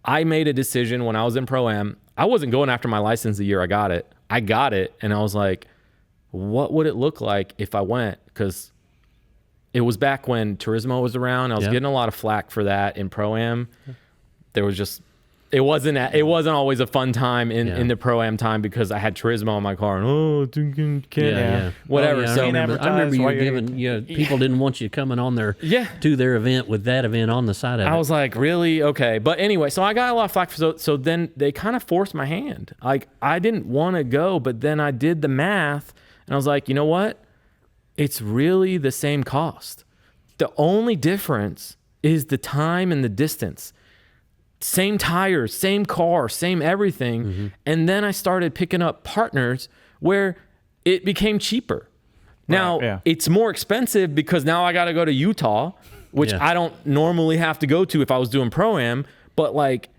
I made a decision when I was in Pro-Am. I wasn't going after my license the year I got it. And I was like, what would it look like if I went? Because it was back when Turismo was around. I was getting a lot of flack for that in Pro-Am. There was just... It wasn't always a fun time in the Pro-Am time because I had Turismo in my car and whatever. So I remember you giving people didn't want you coming on their to their event with that event on the side of it. I was like, really? Okay. But anyway, so I got a lot of flack. So then they kind of forced my hand. Like I didn't want to go, but then I did the math and I was like, you know what? It's really the same cost. The only difference is the time and the distance. Same tires, same car, same everything. And then I started picking up partners where it became cheaper. Now, it's more expensive because now I got to go to Utah, which I don't normally have to go to if I was doing Pro-Am, but like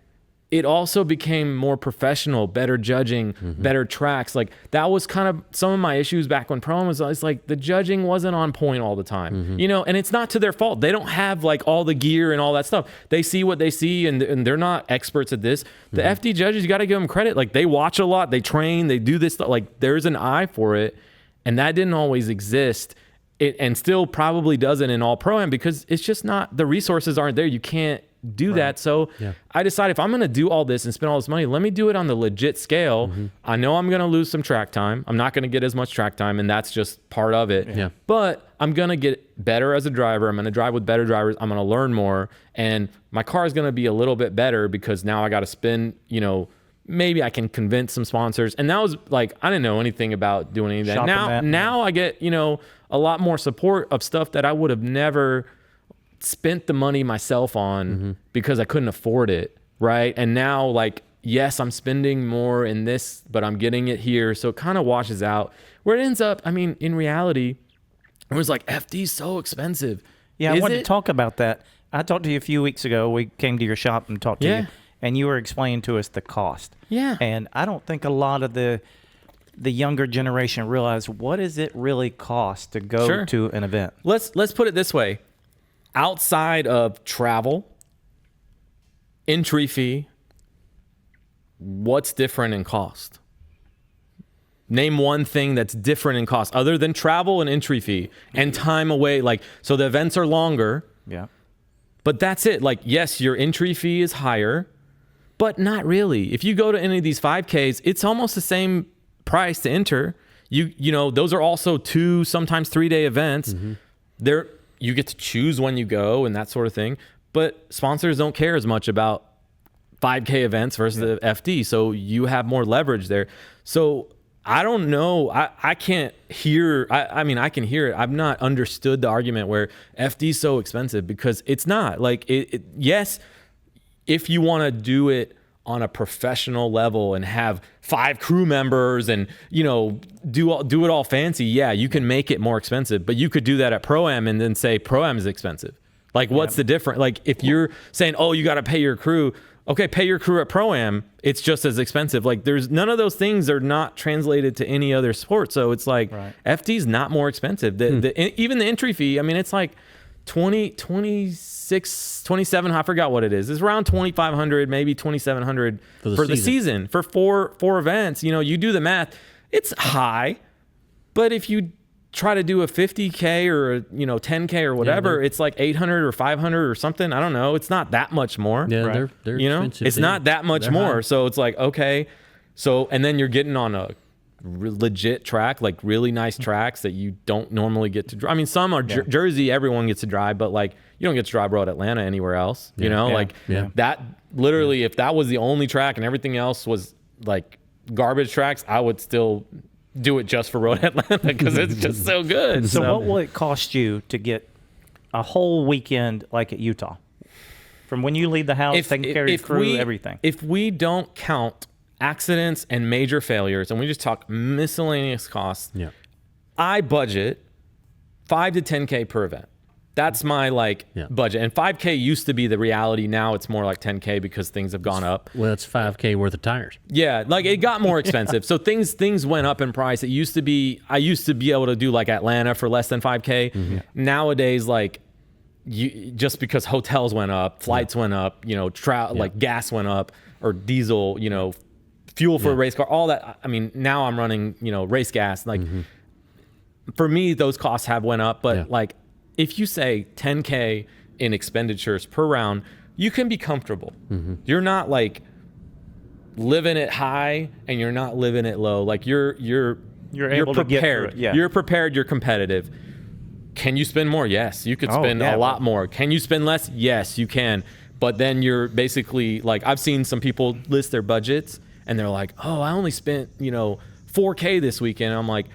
it also became more professional, better judging, better tracks. Like that was kind of some of my issues back when Pro-Am was, it's like the judging wasn't on point all the time, you know, and it's not to their fault. They don't have like all the gear and all that stuff. They see what they see and they're not experts at this. The FD judges, you got to give them credit. Like they watch a lot, they train, they do this stuff. Like there's an eye for it. And that didn't always exist. And still probably doesn't in all Pro-Am because it's just not, the resources aren't there. You can't do that. So I decided if I'm going to do all this and spend all this money, let me do it on the legit scale. I know I'm going to lose some track time. I'm not going to get as much track time, and that's just part of it. But I'm going to get better as a driver. I'm going to drive with better drivers. I'm going to learn more, and my car is going to be a little bit better because now I got to spend, you know, maybe I can convince some sponsors. And that was like, I didn't know anything about doing any of that. Now I get, you know, a lot more support of stuff that I would have never spent the money myself on because I couldn't afford it, right? And now, like, yes, I'm spending more in this, but I'm getting it here. So it kind of washes out. Where it ends up, I mean, in reality, it was like, FD's so expensive. Yeah, I wanted to talk about that. I talked to you a few weeks ago. We came to your shop and talked to you, and you were explaining to us the cost. And I don't think a lot of the younger generation realize what does it really cost to go to an event. Let's put it this way. Outside of travel, entry fee, what's different in cost? Name one thing that's different in cost other than travel and entry fee and time away. Like, so the events are longer. But that's it. Like, yes, your entry fee is higher, but not really. If you go to any of these 5Ks, it's almost the same price to enter. You know, those are also 2, sometimes 3-day events. You get to choose when you go and that sort of thing. But sponsors don't care as much about 5K events versus the FD. So you have more leverage there. So I don't know. I can't hear. I mean, I can hear it. I've not understood the argument where FD is so expensive because it's not. Like, yes, if you want to do it on a professional level and have 5 crew members and, you know, do it all fancy, you can make it more expensive. But you could do that at Pro-Am and then say Pro-Am is expensive. Like, what's the difference? Like, if you're saying, oh, you got to pay your crew, okay, pay your crew at Pro-Am, it's just as expensive. Like, there's none of those things are not translated to any other sport. So it's like FD's not more expensive. Even the entry fee, I mean, it's like 26, 27, I forgot what it is. It's around 2,500, maybe 2,700 for the season. For four events. You know, you do the math, it's high. But if you try to do a 50K or a, 10K or whatever, it's like 800 or 500 or something. I don't know. It's not that much more. Yeah, they're expensive. It's not that much more. High. So it's like, okay. So, and then you're getting on a legit track, like really nice tracks that you don't normally get to drive. I mean, some are Jersey, everyone gets to drive, but like you don't get to drive road Atlanta anywhere else, that literally, if that was the only track and everything else was like garbage tracks, I would still do it just for road Atlanta because it's just so good. So what will it cost you to get a whole weekend like at Utah? From when you leave the house, taking care of your crew, everything. If we don't count accidents and major failures, and we just talk miscellaneous costs, I budget $5 to $10K per event. That's my budget. And 5K used to be the reality. Now it's more like 10K because things have gone up. Well, it's 5K worth of tires. Yeah, like it got more expensive. So things went up in price. It used to be, I used to be able to do like Atlanta for less than 5K. Mm-hmm. Nowadays, just because hotels went up, flights went up, like gas went up, or diesel, fuel for a race car, all that. I mean, now I'm running, race gas. Like for me, those costs have went up, but if you say 10K in expenditures per round, you can be comfortable. Mm-hmm. You're not like living it high and you're not living it low. Like you're able prepared. To get through it. Yeah. You're prepared. You're competitive. Can you spend more? Yes, you could spend a lot more. Can you spend less? Yes, you can. But then you're basically like, I've seen some people list their budgets and they're like, oh, I only spent, $4K this weekend. I'm like,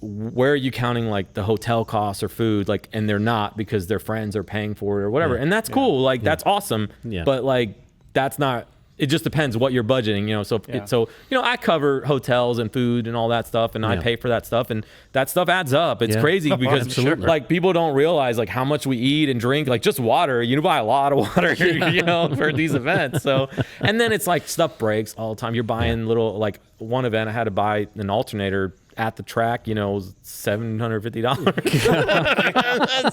where are you counting like the hotel costs or food? Like, and they're not, because their friends are paying for it or whatever. And that's cool. Like that's awesome. Yeah. But like, that's not, it just depends what you're budgeting, So, I cover hotels and food and all that stuff, and I pay for that stuff, and that stuff adds up. It's crazy because like people don't realize like how much we eat and drink, like just water. You buy a lot of water, for these events. So, and then it's like stuff breaks all the time. You're buying little, like one event I had to buy an alternator at the track, it was $750.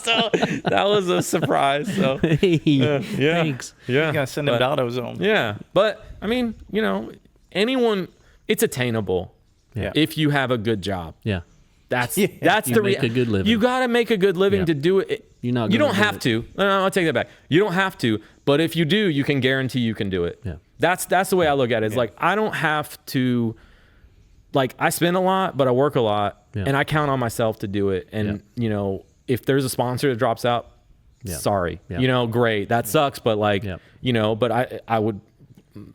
So that was a surprise. So thanks. Yeah, you gotta send them to AutoZone. Yeah, but I mean, anyone, it's attainable. Yeah. If you have a good job. Yeah. That's the make a good living. You got to make a good living to do it. You don't have to. No, I'll take that back. You don't have to, but if you do, you can guarantee you can do it. Yeah. That's the way I look at it. It's like I don't have to. Like I spend a lot, but I work a lot, and I count on myself to do it. And if there's a sponsor that drops out, sorry, great, that sucks. But but I would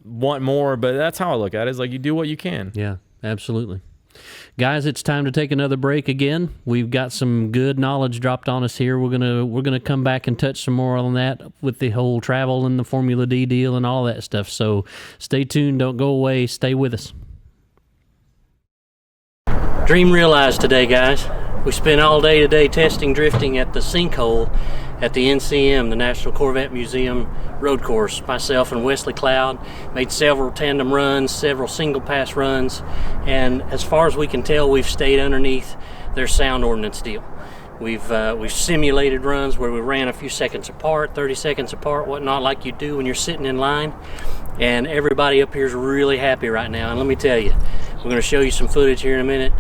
want more. But that's how I look at it. Is like you do what you can. Yeah, absolutely. Guys, it's time to take another break again. We've got some good knowledge dropped on us here. We're gonna come back and touch some more on that with the whole travel and the FormulaD deal and all that stuff. So stay tuned. Don't go away. Stay with us. Dream realized today, guys. We spent all day today testing drifting at the sinkhole at the NCM, the National Corvette Museum road course. Myself and Wesley Cloud made several tandem runs, several single pass runs, and as far as we can tell, we've stayed underneath their sound ordinance deal. We've simulated runs where we ran a few seconds apart, 30 seconds apart, whatnot, like you do when you're sitting in line, and everybody up here is really happy right now. And let me tell you, we're going to show you some footage here in a minute.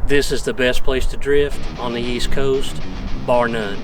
This is the best place to drift on the East Coast, bar none.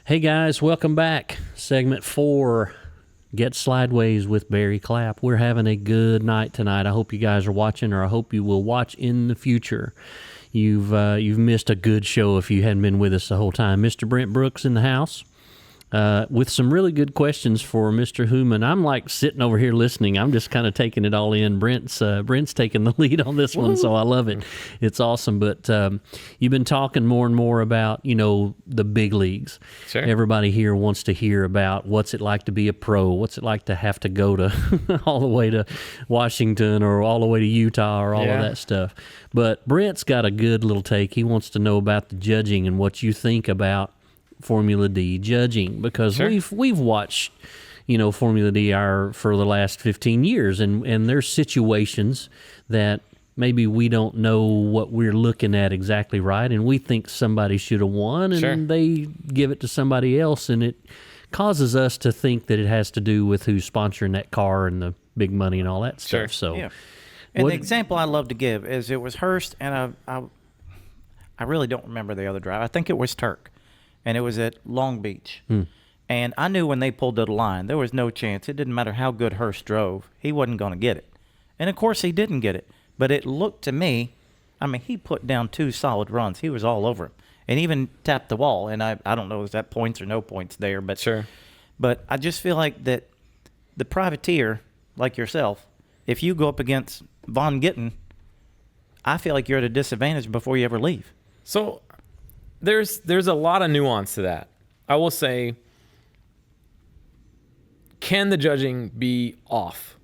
Hey guys, welcome back. Segment 4, Get Slydewayz with Barry Clapp. We're having a good night tonight. I hope you guys are watching, or I hope you will watch in the future. you've missed a good show if you hadn't been with us the whole time. Mr. Brent Brooks in the house. With some really good questions for Mr. Hooman. I'm like sitting over here listening. I'm just kind of taking it all in. Brent's taking the lead on this one, so I love it. It's awesome. But you've been talking more and more about, the big leagues. Sure. Everybody here wants to hear about what's it like to be a pro, what's it like to have to go to all the way to Washington or all the way to Utah or all of that stuff. But Brent's got a good little take. He wants to know about the judging and what you think about FormulaD judging, because we've watched FormulaD for the last 15 years, and there's situations that maybe we don't know what we're looking at exactly right, and we think somebody should have won, and they give it to somebody else, and it causes us to think that it has to do with who's sponsoring that car and the big money and all that stuff. So and the example I love to give is it was Hurst, and I really don't remember the other driver. I think it was Turk. And it was at Long Beach. And I knew when they pulled to the line, there was no chance. It didn't matter how good Hurst drove. He wasn't going to get it. And, of course, he didn't get it. But it looked to me, he put down 2 solid runs. He was all over him. And even tapped the wall. And I don't know, is that points or no points there. But But I just feel like that the privateer, like yourself, if you go up against Von Gittin, I feel like you're at a disadvantage before you ever leave. So there's a lot of nuance to that. I will say, can the judging be off?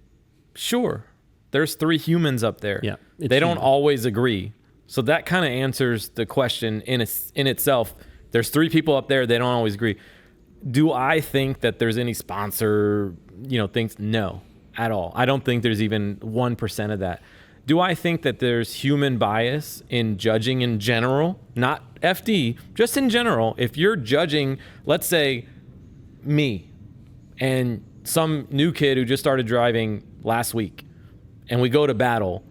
Sure. There's 3 humans up there. Yeah, they don't always agree. So that kind of answers the question in itself. There's 3 people up there, they don't always agree. Do I think that there's any sponsor, things? No, at all. I don't think there's even 1% of that. Do I think that there's human bias in judging in general? Not FD, just in general. If you're judging, let's say, me and some new kid who just started driving last week, and we go to battle,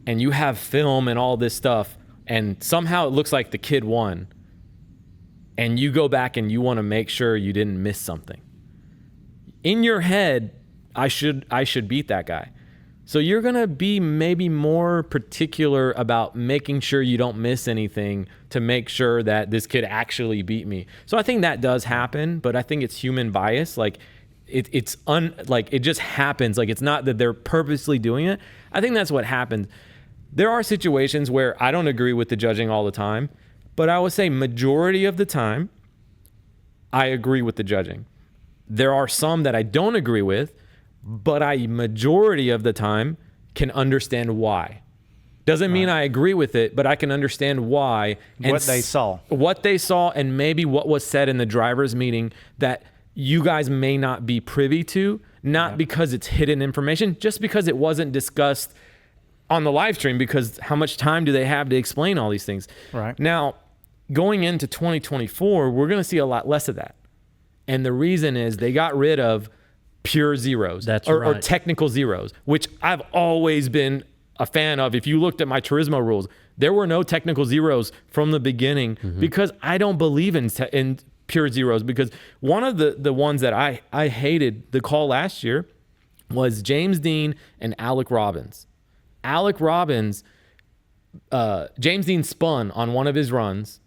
and you have film and all this stuff, and somehow it looks like the kid won, and you go back and you want to make sure you didn't miss something. In your head, I should beat that guy. So you're going to be maybe more particular about making sure you don't miss anything to make sure that this kid actually beat me. So I think that does happen, but I think it's human bias. Like it just happens. Like it's not that they're purposely doing it. I think that's what happens. There are situations where I don't agree with the judging all the time, but I would say majority of the time, I agree with the judging. There are some that I don't agree with, but I majority of the time can understand why. Doesn't mean I agree with it, but I can understand why. And what they saw and maybe what was said in the driver's meeting that you guys may not be privy to, not because it's hidden information, just because it wasn't discussed on the live stream, because how much time do they have to explain all these things? Right. Now, going into 2024, we're going to see a lot less of that. And the reason is they got rid of pure zeros or technical zeros, which I've always been a fan of. If you looked at my Turismo rules, there were no technical zeros from the beginning because I don't believe in pure zeros, because one of the ones that I hated the call last year was James Dean and Alec Robbins. James Dean spun on one of his runs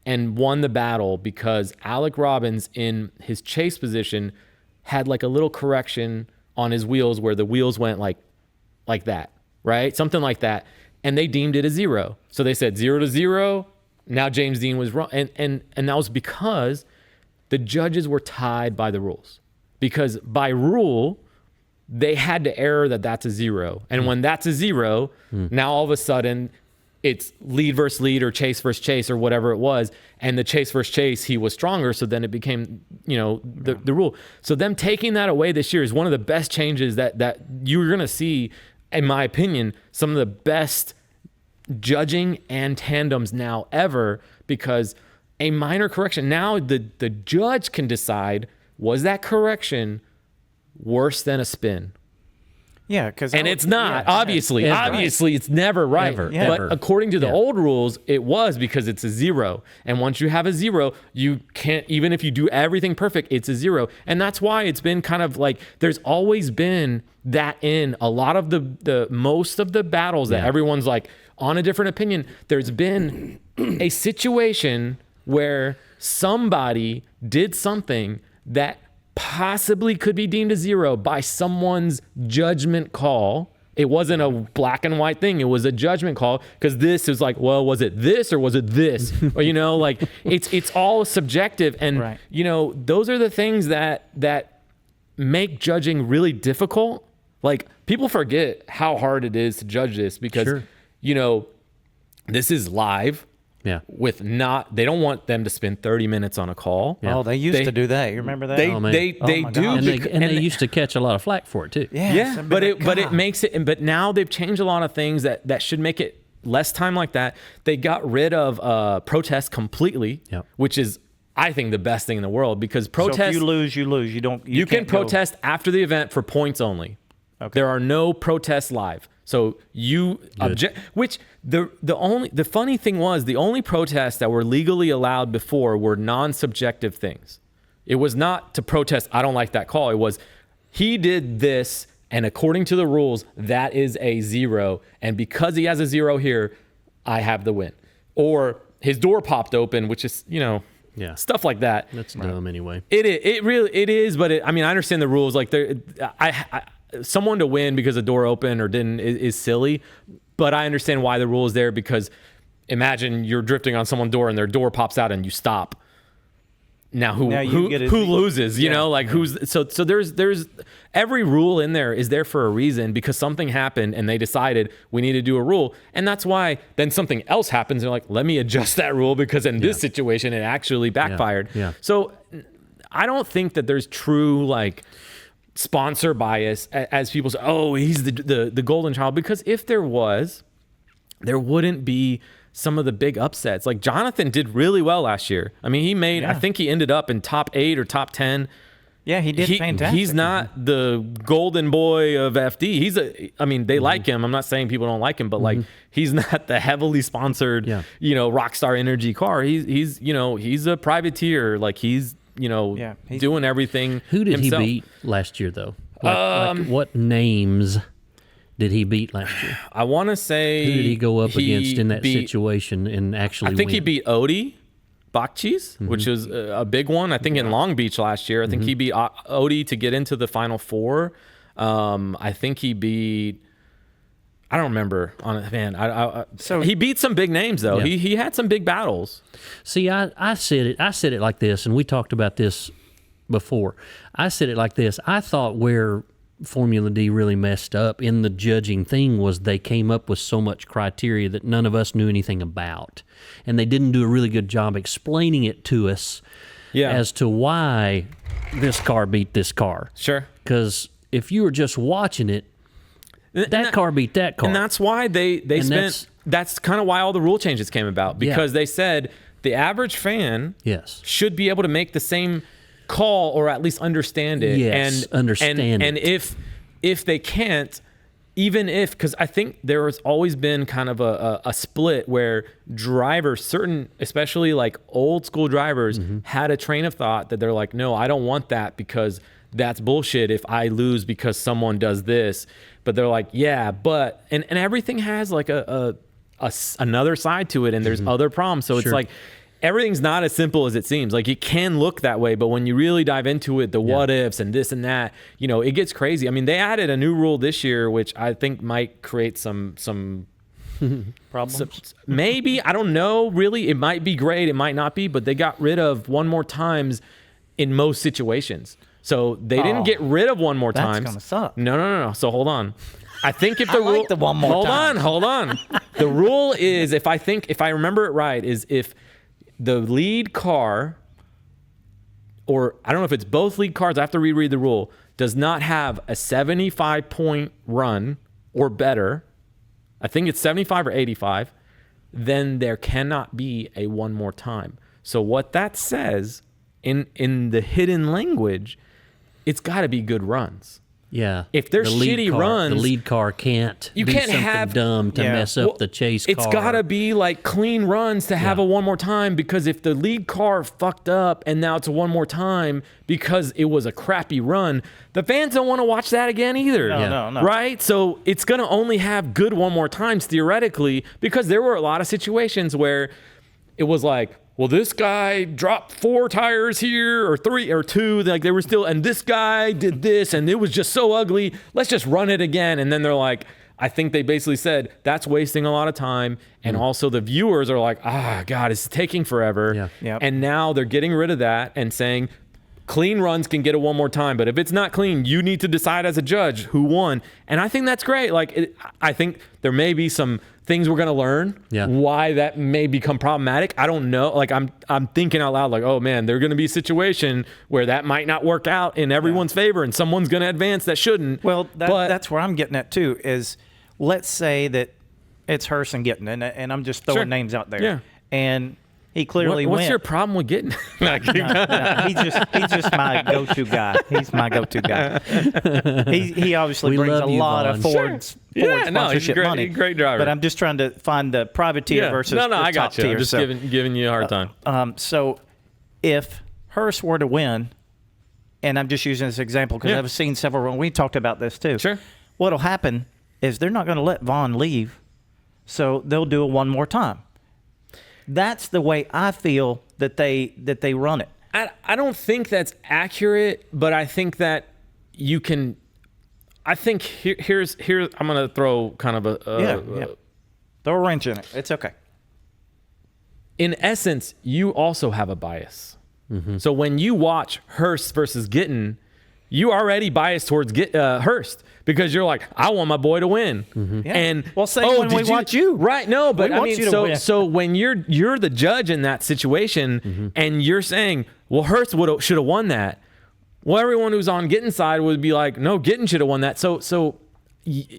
and won the battle because Alec Robbins in his chase position had like a little correction on his wheels where the wheels went like that, right? Something like that. And they deemed it a 0. So they said 0 to 0. Now James Dean was wrong. And that was because the judges were tied by the rules. Because by rule, they had to error that that's a 0. And when that's a 0, now all of a sudden it's lead versus lead or chase versus chase or whatever it was. And the chase versus chase, he was stronger. So then it became, the rule. So them taking that away this year is one of the best changes that you're going to see, in my opinion, some of the best judging and tandems now ever, because a minor correction, now the judge can decide, was that correction worse than a spin? Yeah, because it's not obviously. Obviously, it's never right. But according to the old rules, it was because it's a 0. And once you have a 0, you can't. Even if you do everything perfect, it's a 0. And that's why it's been kind of like there's always been that in a lot of the most of the battles that everyone's like on a different opinion. There's been a situation where somebody did something that possibly could be deemed a 0 by someone's judgment call. It wasn't a black and white thing. It was a judgment call because this is like, well, was it this or was it this? Or, like it's all subjective. And, those are the things that make judging really difficult. Like people forget how hard it is to judge this because, this is live. Yeah. They don't want them to spend 30 minutes on a call. Yeah. Oh, they used to do that. You remember that? They do. And they used to catch a lot of flack for it too. Yeah. But it makes it, but now they've changed a lot of things that should make it less time like that. They got rid of protest completely, which is, I think, the best thing in the world because protest. So if you lose, you lose. You can protest after the event for points only. Okay. There are no protests live. So you object, which the funny thing was the only protests that were legally allowed before were non-subjective things. It was not to protest, I don't like that call. It was, he did this, and according to the rules, that is a 0. And because he has a 0 here, I have the win. Or his door popped open, which is, stuff like that. That's dumb anyway. It really is, but I understand the rules. Like someone to win because a door opened or didn't is silly, but I understand why the rule is there because imagine you're drifting on someone's door and their door pops out and you stop. Now who loses? So there's every rule in there is there for a reason because something happened and they decided we need to do a rule, and that's why then something else happens. They're like, let me adjust that rule because in this situation it actually backfired. Yeah. So I don't think that there's true sponsor bias as people say, oh, he's the golden child, because if there was, there wouldn't be some of the big upsets. Like Jonathan did really well last year. He made, I think he ended up in top 8 or top 10. Yeah, he did fantastic. He's not the golden boy of FD. They like him. I'm not saying people don't like him, but he's not the heavily sponsored, Rockstar Energy car. He's a privateer. He's doing everything. Who did himself. he beat last year, though? What names did he beat last year? I want to say. Who did he go up against in that situation and actually I think win? he beat Odie Bakchis, which was a big one. I think in Long Beach last year. I think he beat Odie to get into the Final Four. I think he beat. I don't remember on it, man. So he beat some big names though. Yeah. He had some big battles. See, I said it like this, and we talked about this before. I said it like this. I thought where FormulaD really messed up in the judging thing was they came up with so much criteria that none of us knew anything about, and they didn't do a really good job explaining it to us as to why this car beat this car. Sure. Because if you were just watching it, that car beat that car. And that's why they spent. That's kind of why all the rule changes came about, because they said the average fan should be able to make the same call or at least understand it. Yes, understand it. And if they can't, even if, because I think there has always been kind of a split where drivers, certain, especially old school drivers, had a train of thought that they're like, no, I don't want that because that's bullshit if I lose because someone does this. But they're like, yeah, but, and everything has another side to it, and there's other problems. So it's everything's not as simple as it seems. It can look that way, but when you really dive into it, the what ifs and this and that, it gets crazy. They added a new rule this year, which I think might create some problems. Maybe, I don't know, really. It might be great, it might not be, but they got rid of one more times in most situations. So they didn't get rid of one more times. That's gonna suck. No. So hold on. I think if the rule, like the one more time. Hold on. The rule is, if I remember it right, is if the lead car, or I don't know if it's both lead cars, I have to reread the rule, does not have a 75-point run or better, I think it's 75 or 85, then there cannot be a one more time. So what that says in the hidden language, it's got to be good runs. Yeah. If there's shitty runs, the lead car can't you do can't something have dumb to mess up the chase car. It's got to be like clean runs to have a one more time, because if the lead car fucked up and now it's a one more time because it was a crappy run, the fans don't want to watch that again either. No. Right? So it's going to only have good one more times theoretically, because there were a lot of situations where it was like, well, this guy dropped 4 tires here, or 3 or 2, like they were still, and this guy did this, and it was just so ugly. Let's just run it again. And then they're like, I think they basically said that's wasting a lot of time. And also the viewers are like, God, it's taking forever. Yeah. Yep. And now they're getting rid of that and saying clean runs can get it one more time. But if it's not clean, you need to decide as a judge who won. And I think that's great. Like, I think there may be some things we're going to learn why that may become problematic. I don't know. Like, I'm thinking out loud, like, oh man, there's going to be a situation where that might not work out in everyone's favor and someone's going to advance that shouldn't. Well, that's where I'm getting at too, is let's say that it's Hurst and Gittin, and I'm just throwing names out there. Yeah. And he clearly went. What's your problem with Gittin? He's just my go-to guy. He's my go-to guy. He obviously brings a lot of Ford's sponsorship money. He's a great driver. But I'm just trying to find the privateer versus the I got top you. tier. I'm just giving you a hard time. So if Hurst were to win, and I'm just using this example because I've seen several. We talked about this too. Sure. What'll happen is they're not going to let Vaughn leave, so they'll do it one more time. That's the way I feel that they run it. I don't think that's accurate, but I think that you can. I think here's I'm going to throw kind of a throw a wrench in it. It's okay. In essence, you also have a bias. Mm-hmm. So when you watch Hurst versus Gittin, you already biased towards Hurst because you're like, I want my boy to win. Mm-hmm. Yeah. And when we watch you, right? No, but we I want mean, you to win. so when you're the judge in that situation, and you're saying, well, Hurst should have won that. Well, everyone who's on Gittin's side would be like, no, Gittin should have won that. So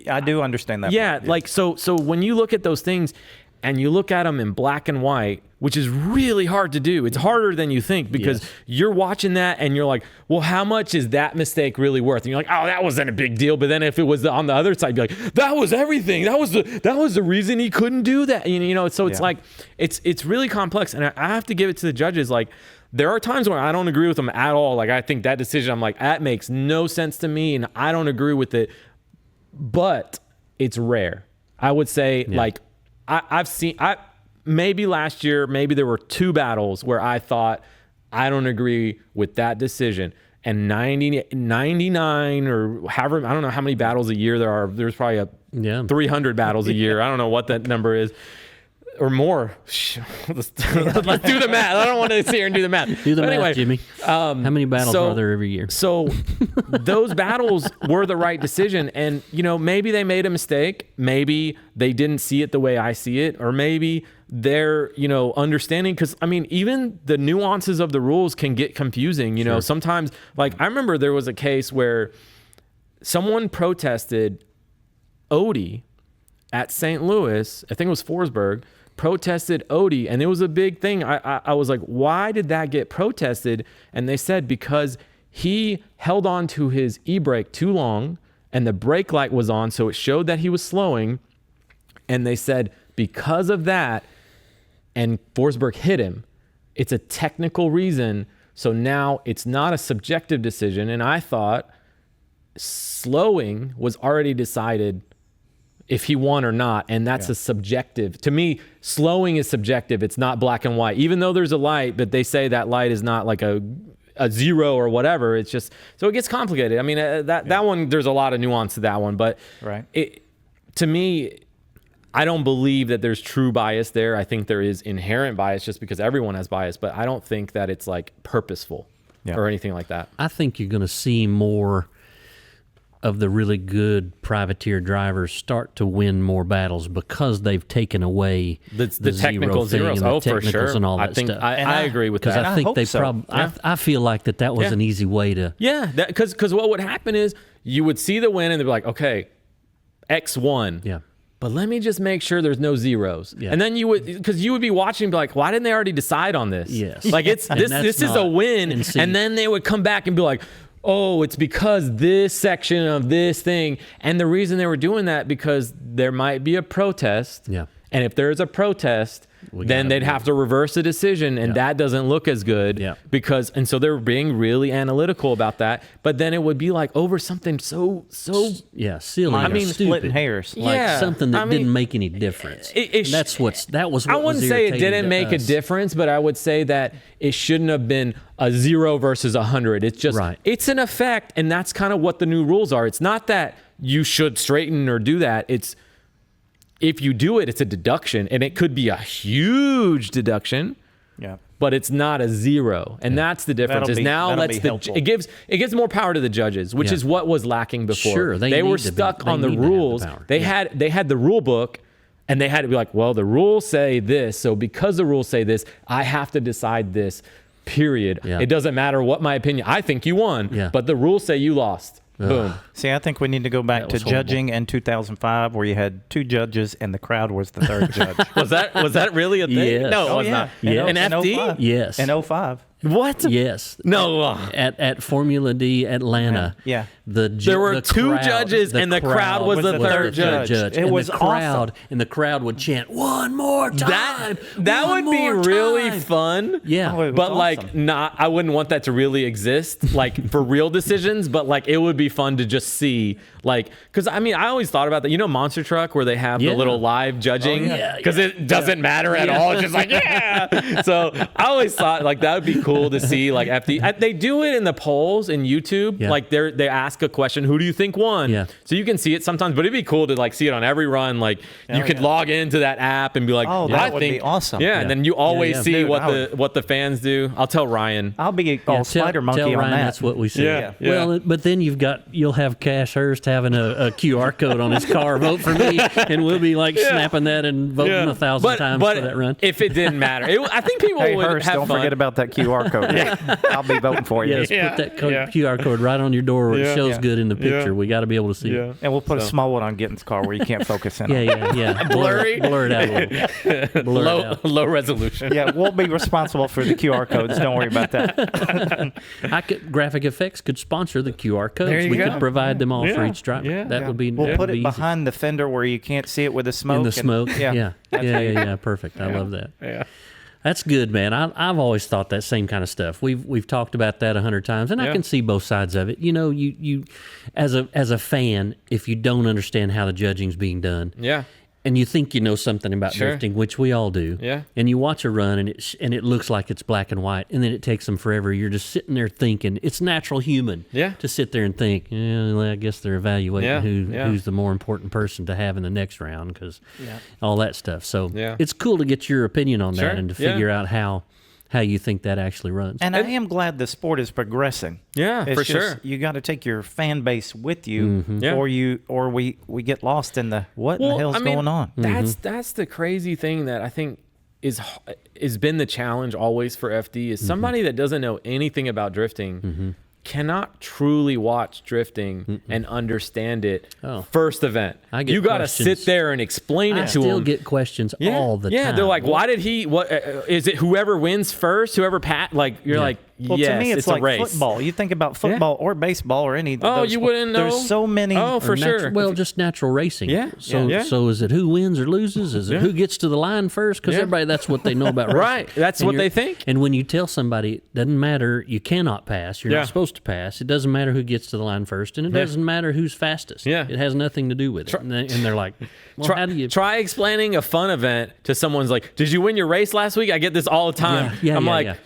I do understand that. Yeah, part. like so when you look at those things and you look at them in black and white, which is really hard to do. It's harder than you think because you're watching that and you're like, well, how much is that mistake really worth? And you're like, oh, that wasn't a big deal. But then if it was on the other side, you'd be like, that was everything. That was the reason he couldn't do that. You know, so it's like, it's really complex. And I have to give it to the judges. Like, there are times where I don't agree with them at all. Like, I think that decision, I'm like, that makes no sense to me and I don't agree with it. But it's rare. I would say, like, I've seen, maybe last year, maybe there were 2 battles where I thought, I don't agree with that decision. And 99 or however, I don't know how many battles a year there are. There's probably 300 battles a year. I don't know what that number is. Or more. Let's do the math. I don't want to sit here and do the math. Do the math, Jimmy. How many battles are there every year? So those battles were the right decision. And, you know, maybe they made a mistake. Maybe they didn't see it the way I see it. Or maybe they're, you know, understanding. Because, I mean, even the nuances of the rules can get confusing. You know, sometimes, like, I remember there was a case where someone protested Odie at St. Louis. I think it was Forsberg. Protested Odie, and it was a big thing. I was like, why did that get protested? And they said because he held on to his e-brake too long and the brake light was on, so it showed that he was slowing. And they said because of that, and Forsberg hit him, it's a technical reason. So now it's not a subjective decision. And I thought slowing was already decided if he won or not, and that's a subjective. To me, slowing is subjective. It's not black and white. Even though there's a light, but they say that light is not like a 0 or whatever. It's just, so it gets complicated. I mean, that one, there's a lot of nuance to that one, but to me, I don't believe that there's true bias there. I think there is inherent bias just because everyone has bias, but I don't think that it's like purposeful or anything like that. I think you're going to see more of the really good privateer drivers start to win more battles because they've taken away the technical zeros. Oh, for sure. And all that stuff. I agree with that. Because I think they probably. I feel like that was an easy way to. Yeah, because what would happen is you would see the win and they'd be like, okay, X won. Yeah. But let me just make sure there's no zeros. Yeah. And then you would be watching and be like, why didn't they already decide on this? Yes. Like this is a win. And then they would come back and be like, oh, it's because this section of this thing. And the reason they were doing that, because there might be a protest. Yeah. And if there's a protest, then they'd have to reverse the decision, and that doesn't look as good. Yeah. And so they're being really analytical about that. But then it would be like over something so silly. I mean, stupid. splitting hairs. Like something that didn't make any difference. That was what I wouldn't was say it didn't make us. a difference, but I would say that it shouldn't have been a 0 versus 100. It's just, it's an effect, and that's kind of what the new rules are. It's not that you should straighten or do that. It's, if you do it, it's a deduction, and it could be a huge deduction. Yeah. But it's not a 0, and that's the difference. It gives more power to the judges, which is what was lacking before. Sure, they were stuck on the rules. They had the rule book, and they had to be like, well, the rules say this, so because the rules say this, I have to decide this. Period. Yeah. It doesn't matter what my opinion. I think you won, but the rules say you lost. Boom. See, I think we need to go back to judging in 2005, where you had 2 judges and the crowd was the 3rd judge. Was that really a thing? Yes. No, it was not. Yeah. In FD? Yes. In 05. What? Yes. No. At FormulaD Atlanta. Yeah. There were 2 judges, and the crowd was the 3rd judge. It was crowd, awesome. and the crowd would chant, "One more time." That would be really fun. Yeah. But awesome. I wouldn't want that to really exist, like for real decisions. But like, it would be fun to just see, like, because I mean, I always thought about that. You know, Monster Truck, where they have the little live judging, because it doesn't matter at all. It's just like, So I always thought like that would be cool to see, like FD. They do it in the polls in YouTube. Yeah. Like they ask a question, who do you think won? Yeah. So you can see it sometimes, but it'd be cool to like see it on every run. Like you could log into that app and be like, oh, that would be awesome. Yeah, and then you always see Dude, what the fans do. I'll tell Ryan. I'll be all spider monkey tell on Ryan that. That's what we say. Yeah. Well, but then you'll have Cash Hurst having a QR code on his car, vote for me, and we'll be like snapping that and voting 1,000 times for that run. If it didn't matter, I think people would Hurst, have don't fun. forget about that QR code. I'll be voting for you. Yes, put that QR code right on your door where it shows good in the picture. We got to be able to see it. And we'll put a small one on Getting's car where you can't focus in. Yeah. Blurry. Blur it out a little. Low resolution. Yeah, we'll be responsible for the QR codes. Don't worry about that. Graphic Effects could sponsor the QR codes. There you We go. could provide them all for each driver. Yeah. That would be. We'll put it easy. behind the fender where you can't see it with the smoke. In the smoke. Yeah. Yeah. Perfect. I love that. Yeah. That's good, man. I've always thought that same kind of stuff. We've talked about that 100 times, and I can see both sides of it. You know, you as a fan, if you don't understand how the judging's being done, and you think you know something about drifting, which we all do, and you watch a run and it looks like it's black and white, and then it takes them forever. You're just sitting there thinking. It's natural human to sit there and think, well, I guess they're evaluating who's the more important person to have in the next round, because all that stuff. So it's cool to get your opinion on that and to figure out how you think that actually runs. And I am glad the sport is progressing. Yeah, it's for just, sure. You got to take your fan base with you, or we get lost in the what in the hell's going on. That's the crazy thing that I think is been the challenge always for FD is somebody that doesn't know anything about drifting cannot truly watch drifting and understand it first event. You got to sit there and explain it to them. I still get questions all the time. Yeah, they're like, why did he, what, is it whoever wins first, whoever like, you're like, well, yes, to me, it's like a race. football. You think about football or baseball or any. Oh, you wouldn't know. There's so many. Oh, for sure. Well, just natural racing. Yeah. So is it who wins or loses? Is it who gets to the line first? Because everybody, that's what they know about racing. Right. That's what they think. And when you tell somebody, it doesn't matter, you cannot pass. You're not supposed to pass. It doesn't matter who gets to the line first, and it doesn't matter who's fastest. Yeah. It has nothing to do with it. And they're like, well, how do you try explaining a fun event to someone's like, did you win your race last week? I get this all the time. I'm like.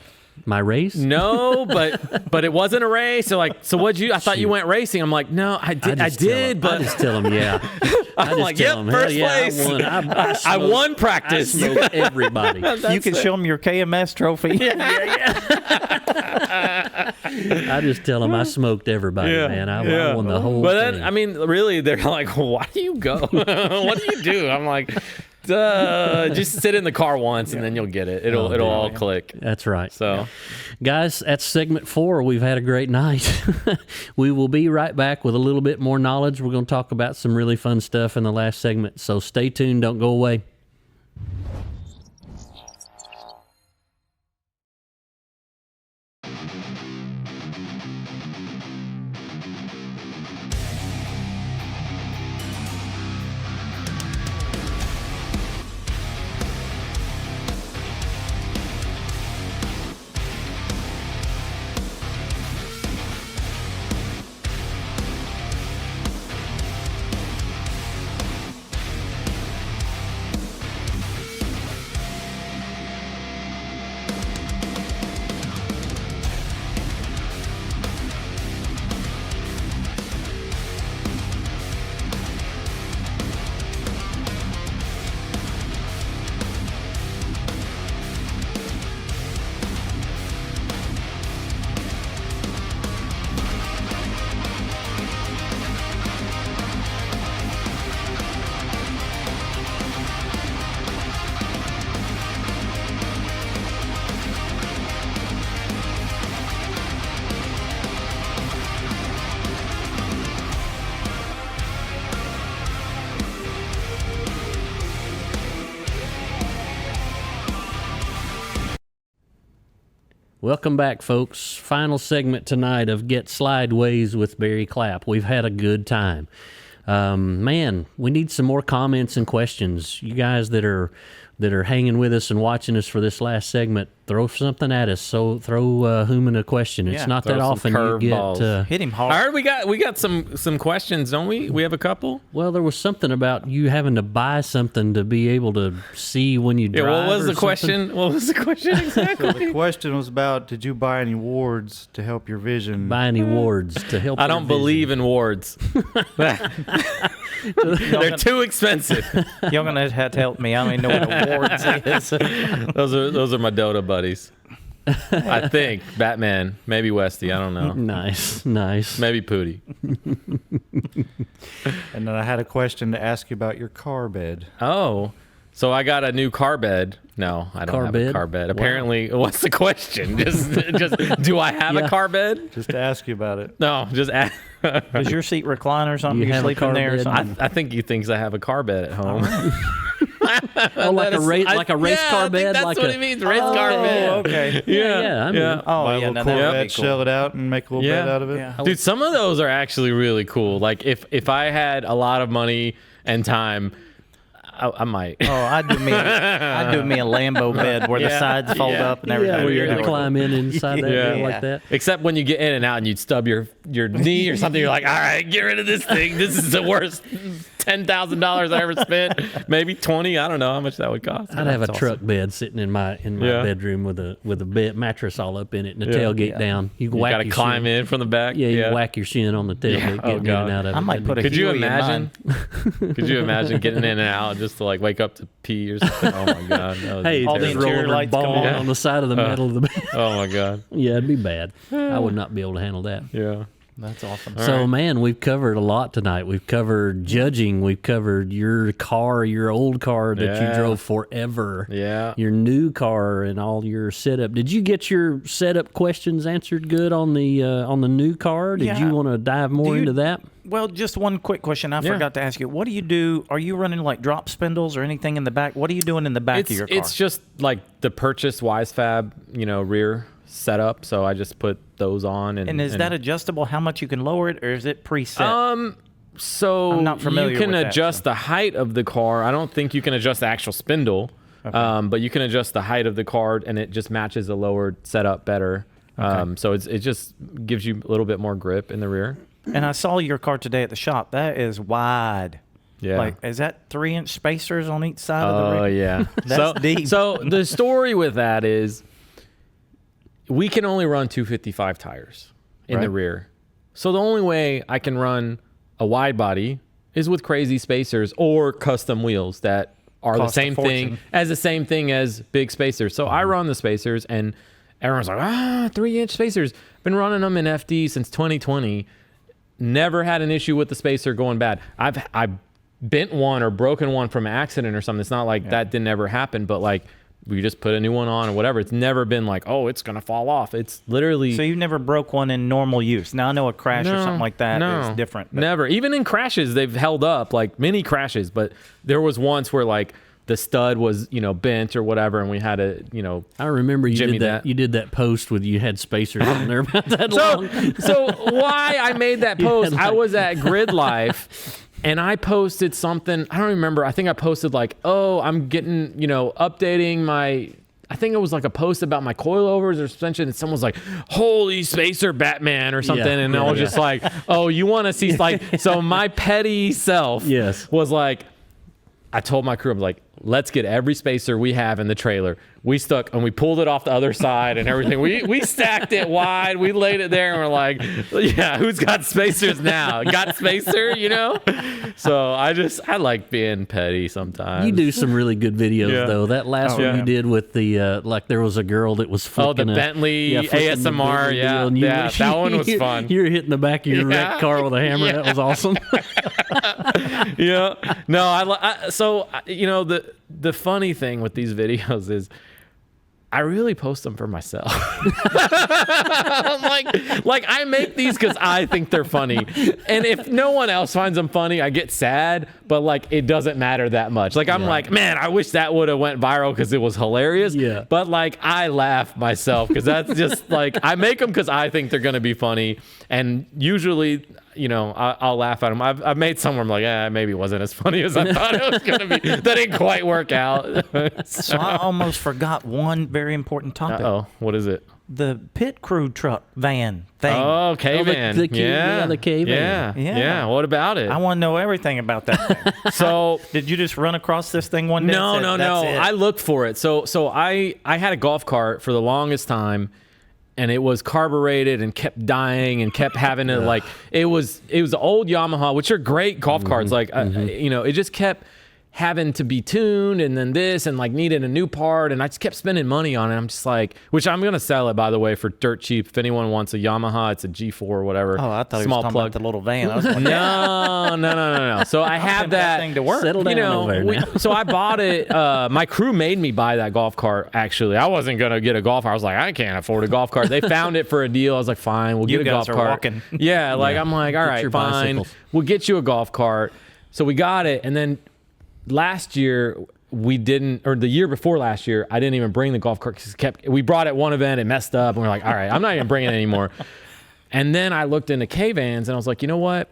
My race? No, but it wasn't a race. They're like, so what'd you? I thought you went racing. I'm like, no, I did. But I just tell them, I'm like, yep, first place. I won practice. I smoked everybody. You can show them your KMS trophy. I just tell them I smoked everybody, man. I won the whole thing. Then, I mean, really, they're like, why do you go? What do you do? I'm like, just sit in the car once and then you'll get it. It'll all click. That's right. So, guys, that's segment 4. We've had a great night. We will be right back with a little bit more knowledge. We're going to talk about some really fun stuff in the last segment. So stay tuned. Don't go away. Welcome back, folks. Final segment tonight of Get Slydewayz with Barry Clapp. We've had a good time. Man, we need some more comments and questions. You guys that are hanging with us and watching us for this last segment, throw something at us. So throw Hooman a question. It's not that often you get hit him hard. I heard we got some questions, don't we? We have a couple. Well, there was something about you having to buy something to be able to see when you drive. Yeah, what was the question? What was the question exactly? So the question was about, did you buy any wards to help your vision? Buy any wards to help? I don't believe in wards. They're too expensive. You're gonna have to help me. I don't even know what a wards is. Those are my Dota buddies. I think Batman, maybe Westy. I don't know. Nice. Maybe Pootie. And then I had a question to ask you about your car bed. Oh, so I got a new car bed. No, I don't have a car bed. Apparently, what's the question? Just do I have a car bed? Just to ask you about it. No, just ask. Does your seat recline or something? You You have a sleep in car there or bed? something? I think he thinks I have a car bed at home. Oh, like a race car bed. That's like what it means. Race car bed. Okay. Yeah. I mean, Oh, Buy a yeah, little no, cool that would bed, be cool. shell it out, and make a little bed out of it. Yeah. Dude, some of those are actually really cool. Like if I had a lot of money and time, I might. Oh, I'd do me a Lambo bed where the sides fold up and everything. yeah, where you're Yeah. gonna climb in inside that Yeah. deal like that. Except when you get in and out and you'd stub your knee or something, you're like, all right, get rid of this thing. This is the worst $10,000 I ever spent. Maybe 20. I don't know how much that would cost. I'd have a truck bed sitting in my bedroom with a bed mattress all up in it and the tailgate down. You can You whack gotta your climb shin. in from the back. Yeah, you whack your shin on the tailgate, Oh, getting in God. and out of it. I might put a Could you Huey in imagine? mine. Could you imagine getting in and out just to like wake up to pee or something? Oh my God. That would Hey, be all the just terrible. roll interior over lights ball come on. on the side of the metal of the bed. Oh my God. Yeah, it'd be bad. I would not be able to handle that. Yeah. That's awesome. So, man, we've covered a lot tonight. We've covered judging. We've covered your car, your old car that you Yeah. drove forever. Yeah. Your new car and all your setup. Did you get your setup questions answered good on the new car? Did Yeah. you want to dive more into that? Well, just one quick question. I forgot to ask you. What do you do? Are you running like drop spindles or anything in the back? What are you doing in the back of your car? It's just like the purchased WiseFab, rear setup. So I just put those on. And is that adjustable? How much you can lower it, or is it preset? So I'm not familiar you can with that, adjust so. the height of the car. I don't think you can adjust the actual spindle, but you can adjust the height of the car, and it just matches the lowered setup better. So it just gives you a little bit more grip in the rear. And I saw your car today at the shop. That is wide. Yeah. Like, is that 3-inch spacers on each side of the Oh, rim? yeah. That's deep. So the story with that is we can only run 255 tires in the rear. So the only way I can run a wide body is with crazy spacers or custom wheels that are Cost the a same fortune. thing as big spacers. So I run the spacers and everyone's like, 3-inch spacers. Been running them in FD since 2020. Never had an issue with the spacer going bad. I bent one or broken one from an accident or something. It's not like that didn't ever happen, but like we just put a new one on or whatever. It's never been like, oh, it's gonna fall off. It's literally. So you never broke one in normal use. Now I know a crash or something like that is different. But Never. Even in crashes, they've held up, like mini crashes. But there was once where like the stud was, bent or whatever, and we had to, I remember you Jimmy did that. You did that post with you had spacers on there about that So, long. so why I made that post? had, I like- was at Grid Life, and I posted something. I don't remember. I think I posted like, "Oh, I'm getting, updating my." I think it was like a post about my coilovers or suspension, and someone was like, "Holy spacer, Batman" or something, and I was just like, "Oh, you want to see like?" So my petty self, was like, I told my crew, I'm like, let's get every spacer we have in the trailer. We stuck and we pulled it off the other side and everything. We stacked it wide. We laid it there and we're like, yeah, who's got spacers now? Got spacer, So I like being petty sometimes. You do some really good videos though. That last one you did with the like there was a girl that was flicking the Bentley flicking the ASMR, Bentley deal, and that one was fun. You were hitting the back of your wrecked car with a hammer. That was awesome. No, so the funny thing with these videos is I really post them for myself. I'm like I make these because I think they're funny. And if no one else finds them funny, I get sad, but like it doesn't matter that much. Like I'm like, man, I wish that would have went viral because it was hilarious. Yeah. But like I laugh myself because that's just like, I make them because I think they're going to be funny. And usually, you know, I'll laugh at them. I've made some where I'm like, maybe it wasn't as funny as I thought it was going to be. That didn't quite work out. So I almost forgot one very important topic. Uh-oh, what is it? The pit crew truck van thing. Oh, K-van. The K-van. Yeah. What about it? I want to know everything about that thing. So did you just run across this thing one day? No. I looked for it. So I had a golf cart for the longest time, and it was carbureted and kept dying and kept having to like, it was an old Yamaha, which are great golf carts. Like, you know, it just kept having to be tuned and then this and like needed a new part. And I just kept spending money on it. I'm just like, which I'm going to sell it, by the way, for dirt cheap. If anyone wants a Yamaha, it's a G4 or whatever. Oh, I thought small he was talking plug. about the little van. I was like, No. So I have that thing to work. Settle down over now. So I bought it. My crew made me buy that golf cart. Actually, I wasn't gonna get a golf cart. I was like, I can't afford a golf cart. They found it for a deal. I was like, fine, we'll get a golf cart. Walking. Yeah, like I'm like, all right, fine, we'll get you a golf cart. So we got it, and then last year we didn't, or the year before last year, I didn't even bring the golf cart because we brought it one event, it messed up, and we're like, all right, I'm not even bringing it anymore. And then I looked into K-vans and I was like, you know what?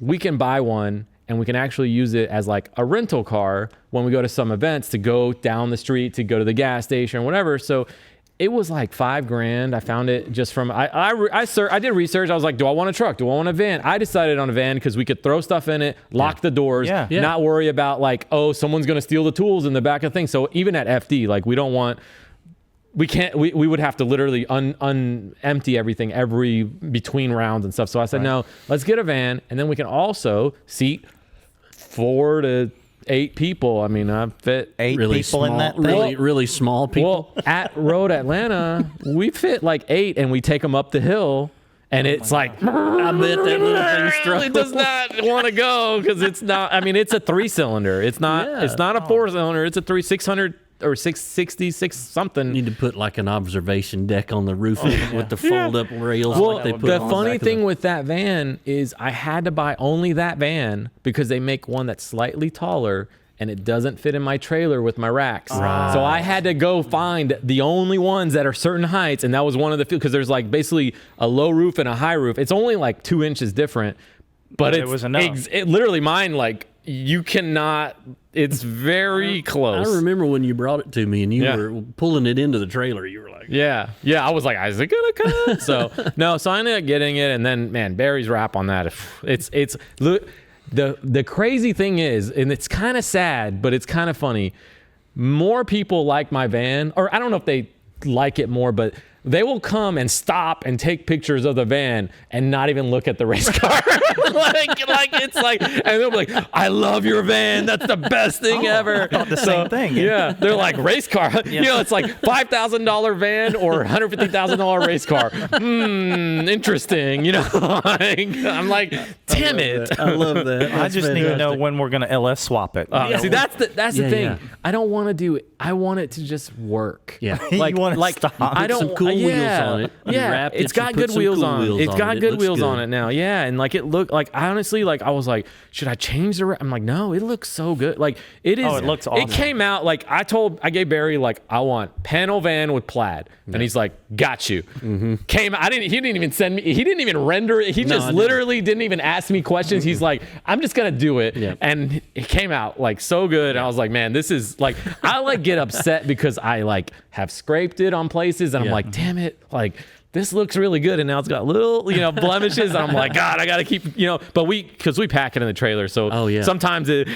We can buy one and we can actually use it as like a rental car when we go to some events to go down the street, to go to the gas station or whatever. So it was like $5,000. I found it just from, I did research. I was like, do I want a truck? Do I want a van? I decided on a van because we could throw stuff in it, lock the doors, not worry about like, oh, someone's going to steal the tools in the back of things. So even at FD, like we would have to literally empty everything between rounds and stuff. So I said, no, let's get a van. And then we can also seat 4 to 8 people. I mean, I fit 8 really people small, in that thing. really small people. Well, at Road Atlanta, we fit like 8 and we take them up the hill. And it's like, I bet that little thing struggles. It does not want to go because it's not, I mean, it's a 3-cylinder. It's not a 4-cylinder. It's a 600 or 660, 6 something. Need to put like an observation deck on the roof with the fold-up rails. Well, like they put the on funny the thing with that van is I had to buy only that van because they make one that's slightly taller and it doesn't fit in my trailer with my racks. Right. So I had to go find the only ones that are certain heights, and that was one of the few, because there's like basically a low roof and a high roof. It's only like 2 inches different, but it was enough. It literally, mine, like, you cannot, it's very close. I remember when you brought it to me and you were pulling it into the trailer. You were like, yeah. I was like, is it gonna come? So I ended up getting it, and then, man, Barry's rap on that. It's the crazy thing is, and it's kind of sad, but it's kind of funny. More people like my van, or I don't know if they like it more, but they will come and stop and take pictures of the van and not even look at the race car. like it's like, and they'll be like, I love your van. That's the best thing ever. I thought the same thing. Yeah. They're like, race car. You know, it's like $5,000 van or $150,000 race car. Interesting. You know, I'm like, damn it. I love that. I just need to know when we're going to LS swap it. See, that's the thing. Yeah. I don't want to do it. I want it to just work. Yeah. Like, you want to stop. I don't. Some cool wheels on it. Yeah, it's got good wheels on it. It's got good wheels on it now. Yeah, and like it looked like, honestly, like I was like, should I change the? I'm like, no, it looks so good. Like it is. Oh, it looks awesome. It came out like I gave Barry like I want panel van with plaid, and he's like, got you. Mm-hmm. He didn't even send me. He didn't even render it. He just literally didn't even ask me questions. Mm-hmm. He's like, I'm just gonna do it, and it came out like so good. And I was like, man, this is like, I like get upset because I like have scraped it on places, and I'm like, damn it, like this looks really good, and now it's got little, blemishes, and I'm like, God, I gotta keep, but because we pack it in the trailer, so sometimes it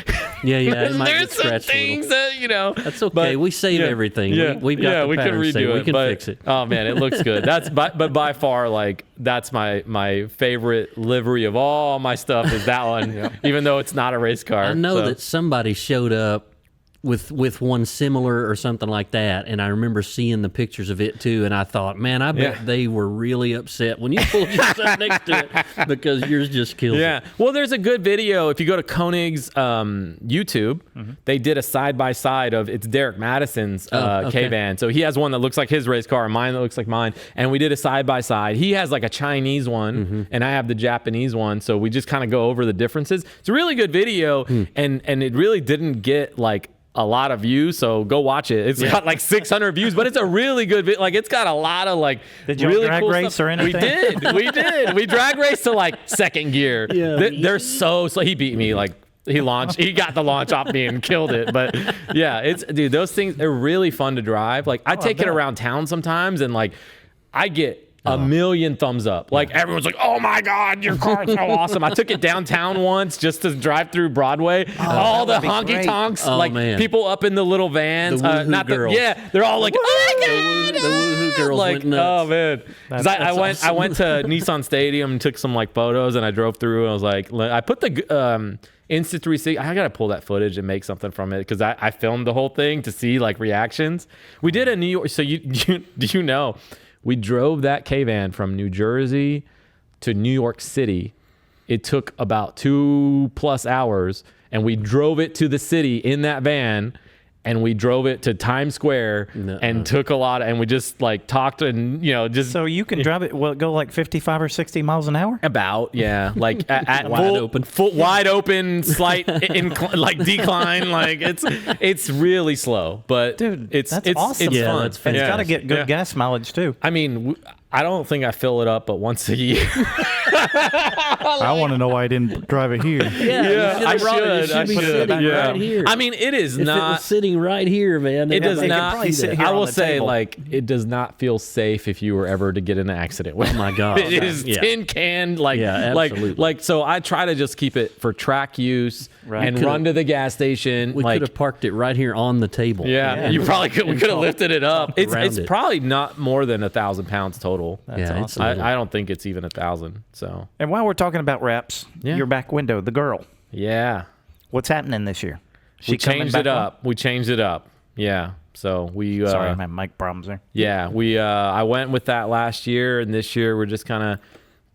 it might there's get some things that that's okay. We save everything. We've got the we can redo save. it. We can fix it. Oh man, it looks good. But by far, like, that's my favorite livery of all my stuff is that one, even though it's not a race car. I know that somebody showed up with one similar or something like that, and I remember seeing the pictures of it too, and I thought, man, I bet they were really upset when you pulled yourself next to it because yours just kills it. Well, there's a good video. If you go to Koenig's YouTube, they did a side-by-side of, it's Derek Madison's K-Van. So he has one that looks like his race car and mine that looks like mine, and we did a side-by-side. He has like a Chinese one, and I have the Japanese one, so we just kind of go over the differences. It's a really good video, and it really didn't get like a lot of views, so go watch it. It's got like 600 views, but it's a really good video. Like, it's got a lot of like Did you really drag cool race stuff. or anything? We did. We drag raced to like second gear. They're so he beat me. Like, he got the launch off me and killed it. But yeah, dude, those things, they're really fun to drive. Like, I take it around town sometimes, and like I get a million thumbs up. Like, everyone's like, oh my God, your car's so awesome. I took it downtown once just to drive through Broadway. All the honky tonks, people up in the little vans. The girls. They're all like, oh my God. The woohoo girls like, went nuts. oh man. I went to Nissan Stadium and took some like photos, and I drove through, and I was like, I put the Insta360. I gotta pull that footage and make something from it, because I filmed the whole thing to see like reactions. We did a New York. So do you know? We drove that K-Van from New Jersey to New York City. It took about 2+ hours, and we drove it to the city in that van, and we drove it to Times Square and took a lot, and we just like talked and, just. So you can drive it, go like 55 or 60 miles an hour? About, yeah. Like at wide open, slight like decline. Like, it's really slow, but dude, it's awesome. It's fun. It's got to get good gas mileage too. I mean, I don't think I fill it up but once a year. I want to know why I didn't drive it here. I should. It should be sitting right here. I mean, it is if not. It was sitting right here, man. It does not. I will say, table. like, it does not feel safe if you were ever to get in an accident with. Oh my God! It is tin canned, like, like. So I try to just keep it for track use and run to the gas station. We could have parked it right here on the table. Yeah, you probably could. We could have lifted it up. It's probably not more than 1,000 pounds total. That's awesome. I don't think it's even 1,000. So. And while we're talking about wraps, your back window, the girl. Yeah. What's happening this year? We changed it up. We changed it up. Yeah. So we. Sorry, I'm having mic problems there. Yeah, I went with that last year, and this year we're just kind of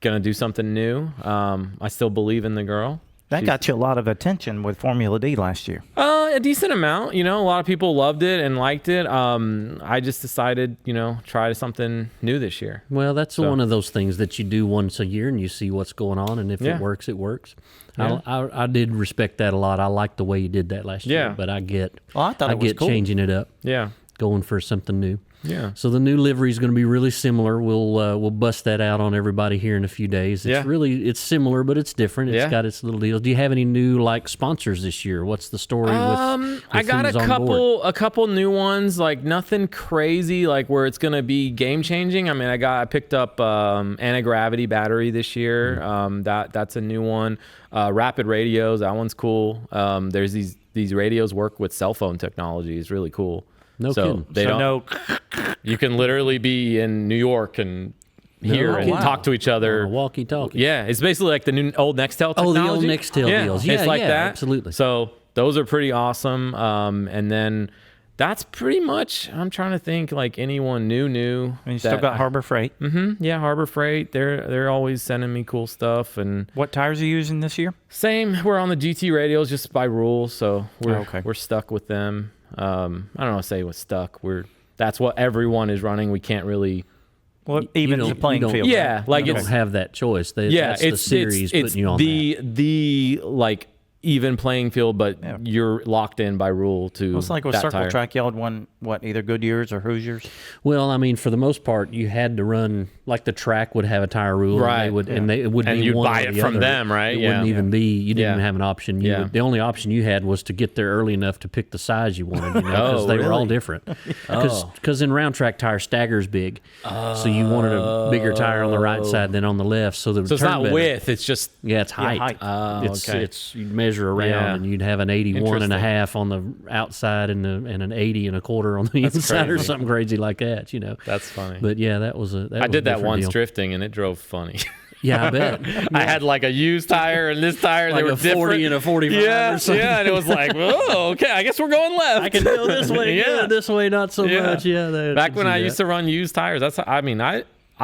gonna do something new. I still believe in the girl. That got you a lot of attention with FormulaD last year. A decent amount. A lot of people loved it and liked it. I just decided, try something new this year. Well, that's one of those things that you do once a year and you see what's going on, and if it works, it works. Yeah. I did respect that a lot. I liked the way you did that last year, but I get cool. Changing it up. Yeah. Going for something new. Yeah. So the new livery is going to be really similar. We'll bust that out on everybody here in a few days. It's similar, but it's different. It's got its little deals. Do you have any new sponsors this year? What's the story with I got a couple new ones, like nothing crazy, like where it's going to be game changing. I mean, I picked up anti-gravity battery this year. That's a new one. Rapid radios, that one's cool. There's these radios work with cell phone technology. It's really cool. No kidding. You can literally be in New York and hear and talk to each other. Walkie-talkie. Yeah, it's basically like the new old Nextel technology. Oh, the old Nextel deals. Yeah, it's like that. Absolutely. So those are pretty awesome. And then that's pretty much, I'm trying to think like anyone new. And you still got Harbor Freight. Mm-hmm. Yeah, Harbor Freight. They're always sending me cool stuff. And what tires are you using this year? Same. We're on the GT radios just by rule, so we're stuck with them. I don't know. Say we're stuck. That's what everyone is running. We can't really. Well, even the playing field. Yeah, like you don't have that choice. That's the series putting you on the like even playing field, but you're locked in by rule to. It's like with Circle Track, y'all had one, either Goodyears or Hoosiers? Well, I mean, for the most part, you had to run, like the track would have a tire rule. Right. And it would be you'd one buy or it the from other. them, right? It wouldn't even be, you didn't even have an option. The only option you had was to get there early enough to pick the size you wanted, because they were all different. Because in round track tire, stagger's big. So you wanted a bigger tire on the right side than on the left. So it's not width, it's just. Yeah, it's height. It's you measure around and you'd have an 81.5 on the outside and an 80 1/4 on the inside or something crazy like that, That's funny. But yeah, that was I did that once drifting and it drove funny. Yeah, I bet. I had like a used tire and this tire. Like they were a 40 different. and a 45 Yeah, or something. yeah. And it was like, oh, okay, I guess we're going left. I can go this way, Yeah. this way, not so much. Yeah. Back when I used to run used tires, I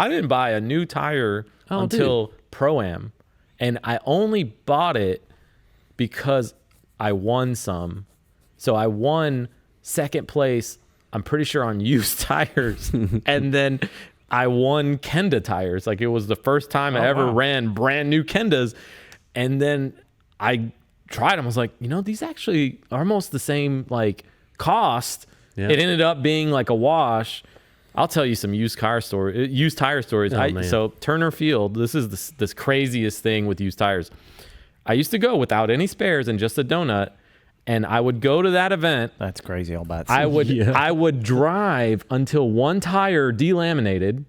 didn't buy a new tire until Pro-Am. And I only bought it because I won some. So I won second place, I'm pretty sure, on used tires. And then I won Kenda tires. Like, it was the first time I ever ran brand new Kendas. And then I tried them. I was like, these actually are almost the same, like, cost. Yeah. It ended up being like a wash. I'll tell you some used tire stories. So Turner Field, this is this craziest thing with used tires. I used to go without any spares and just a donut, and I would go to that event. That's crazy all by I would drive until one tire delaminated,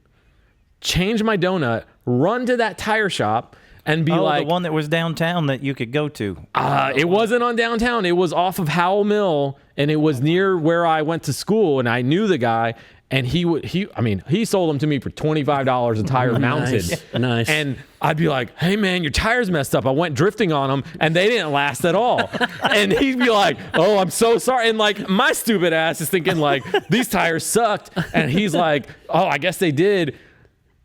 change my donut, run to that tire shop, and be like, the one that was downtown that you could go to. It wasn't on downtown. It was off of Howell Mill, and it was near where I went to school, and I knew the guy. And he sold them to me for $25 a tire mounted. Nice. And I'd be like, hey man, your tire's messed up. I went drifting on them and they didn't last at all. And he'd be like, oh, I'm so sorry. And like, my stupid ass is thinking like, these tires sucked. And he's like, oh, I guess they did.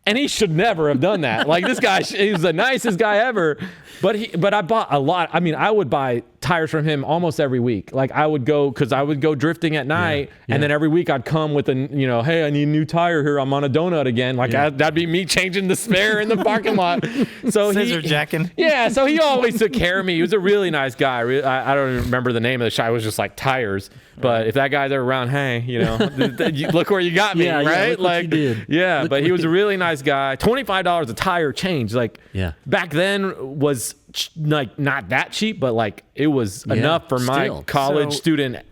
And he should never have done that. Like, this guy, he was the nicest guy ever. But I bought a lot. I mean, I would buy tires from him almost every week. Like, I would go drifting at night, and then every week I'd come with hey, I need a new tire here. I'm on a donut again. Like, that'd be me changing the spare in the parking lot. So scissor jacking. Yeah, so he always took care of me. He was a really nice guy. I don't even remember the name of the shop. It was just like tires. But if that guy's ever around, hey, look where you got me, right? Look what you did. Yeah, but he was a really nice guy. $25 a tire change. Like, back then was like not that cheap, but like it was enough for my college student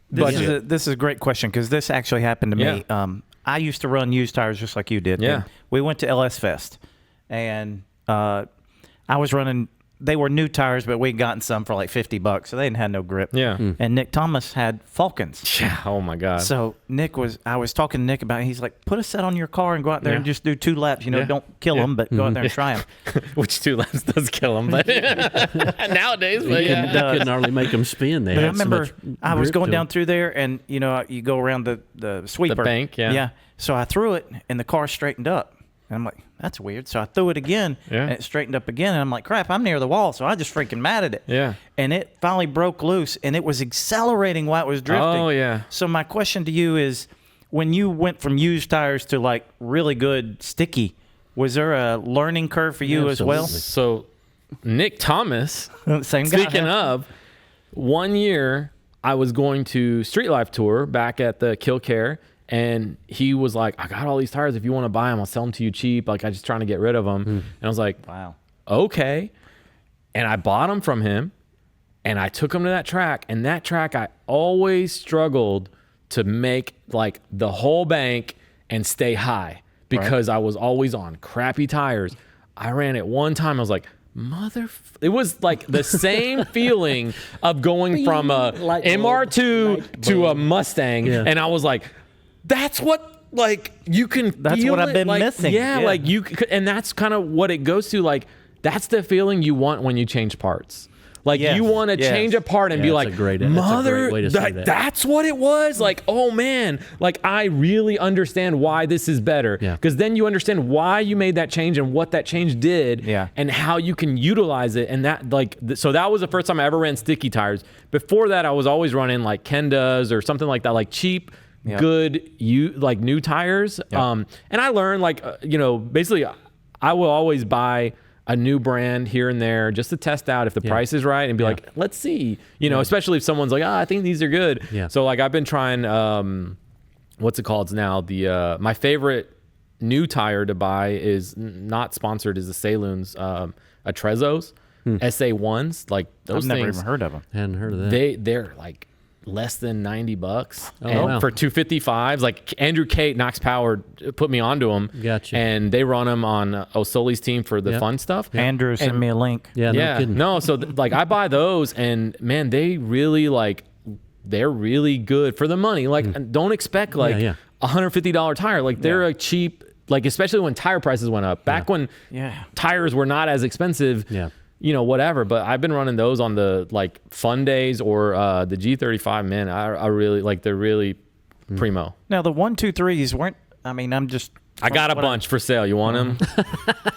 budget. This is a great question, because this actually happened to me. I used to run used tires just like you did. Yeah. And we went to LS Fest, and I was running. They were new tires, but we'd gotten some for like $50, so they didn't have no grip. Yeah. And Nick Thomas had Falcons. Yeah. Oh my God. So I was talking to Nick about it. He's like, put a set on your car and go out there and just do 2 laps. Don't kill them, but go out there and try them. Which 2 laps does kill them, but nowadays, but you couldn't hardly make them spin. But I remember I was going down through there, and you go around the sweeper. The bank, Yeah. So I threw it, and the car straightened up. And I'm like, that's weird. So I threw it again, and it straightened up again. And I'm like, crap, I'm near the wall. So I just freaking mad at it. Yeah. And it finally broke loose, and it was accelerating while it was drifting. Oh, yeah. So my question to you is, when you went from used tires to like really good sticky, was there a learning curve for you as well? So Nick Thomas, same guy. Speaking of, one year I was going to Street Life Tour back at the Killcare. And he was like, I got all these tires. If you want to buy them, I'll sell them to you cheap. Like, I'm just trying to get rid of them. And I was like, wow, okay. And I bought them from him, and I took them to that track. And that track, I always struggled to make like the whole bank and stay high, because I was always on crappy tires. I ran it one time. I was like, it was like the same feeling of going from a MR2 to a Mustang. And I was like, that's what, like, you can that's feel what I've been like, missing. Like and that's kind of what it goes to. Like, that's the feeling you want when you change parts. Like, you want to change a part and be like, mother, that's what it was. Like, oh man, like, I really understand why this is better. Because then you understand why you made that change and what that change did, and how you can utilize it. And that, like, so that was the first time I ever ran sticky tires. Before that, I was always running like Kendas or something like that, like cheap, good, like new tires. And I learned, like, basically I will always buy a new brand here and there just to test out if the price is right, and be like, let's see, especially if someone's like, I think these are good. So like, I've been trying, what's it called now? My favorite new tire to buy is not sponsored, is the Saloons, Atrezzo's SA1s. Like, those I've things, never even heard of them. Hadn't heard of that. They're like less than $90 for 255s. Like, Andrew Cate, Knox Power, put me onto them. Gotcha. And they run them on Osoli's team for the fun stuff. Andrew sent me a link. No kidding. No, so like, I buy those, and man, they really, like, they're really good for the money. Like, don't expect like $150 tire. Like, they're a cheap, like especially when tire prices went up. Back when tires were not as expensive. Yeah. You know, whatever. But I've been running those on the like fun days or the G35. Man, I really like. They're really primo. Now the 123s weren't. I mean, I got a bunch for sale. You want them?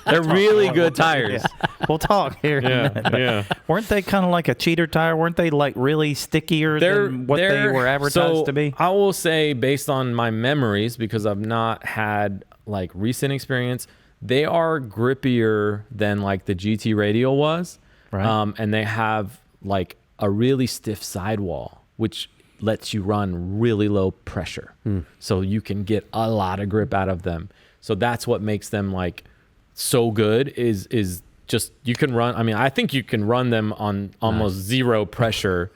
They're really good tires. Yeah. We'll talk here in a minute. Weren't they kind of like a cheater tire? Weren't they like really stickier than what they were advertised to be? I will say, based on my memories, because I've not had like recent experience, they are grippier than like the GT Radial was. Right. And they have like a really stiff sidewall, which lets you run really low pressure. So you can get a lot of grip out of them. So that's what makes them like so good is just you can run. I mean, I think you can run them on almost zero pressure.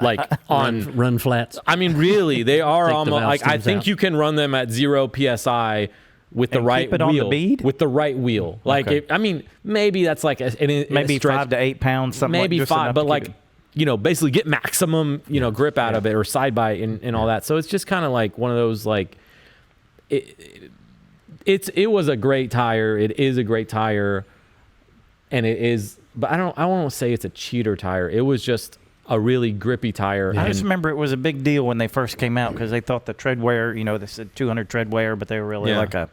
Like on run flats. I mean, really, they are almost like I think you can run them at 0 PSI with the right wheel. On the bead? With the right wheel. Like, I mean, maybe that's like maybe 5 to 8 pounds, something maybe like 5, but like, you know, basically get maximum, you know, grip out of it or side by and all that. So it's just kind of like one of those like, it was a great tire. It is a great tire, and it is. But I won't say it's a cheater tire. It was just a really grippy tire. I just remember it was a big deal when they first came out because they thought the tread wear, you know, they said 200 tread wear, but they were really like a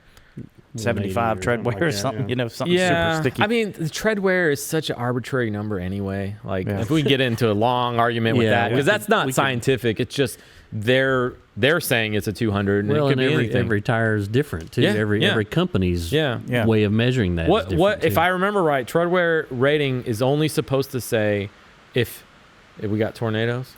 75 tread wear or something, you know, something super sticky. I mean, the tread wear is such an ararbitrary number anyway. Like, if we get into a long argument with that, because that's not scientific. It's just they're saying it's a 200, and it could be anything. Every tire is different too. Every company's way of measuring that. What if I remember right? Tread wear rating is only supposed to say if we got tornadoes.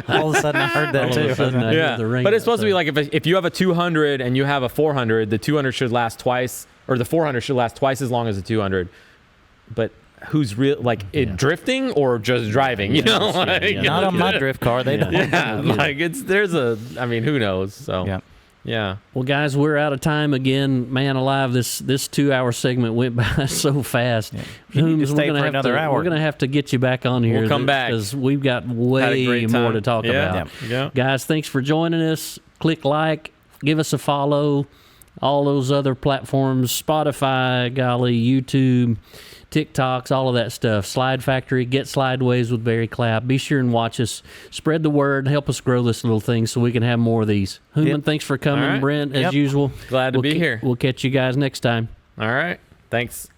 All of a sudden I heard that too. But it's supposed to be like if you have a 200 and you have a 400, the 200 should last twice, or the 400 should last twice as long as the 200. But who's real, like drifting or just driving? You know, not on my drift car. They don't. Like I mean, who knows? So yeah. Well, guys, we're out of time again. Man alive, this 2-hour segment went by so fast. You need to stay for another hour. We're going to have to get you back on here. We'll come back because we've got way more to talk about. Yeah. Guys, thanks for joining us. Click like, give us a follow. All those other platforms, Spotify, YouTube, TikToks, all of that stuff. Slide Factory, get Slydewayz with Barry Clapp. Be sure and watch us. Spread the word. Help us grow this little thing so we can have more of these. Hooman, thanks for coming, Brent, as usual. Glad to be here. We'll catch you guys next time. All right. Thanks.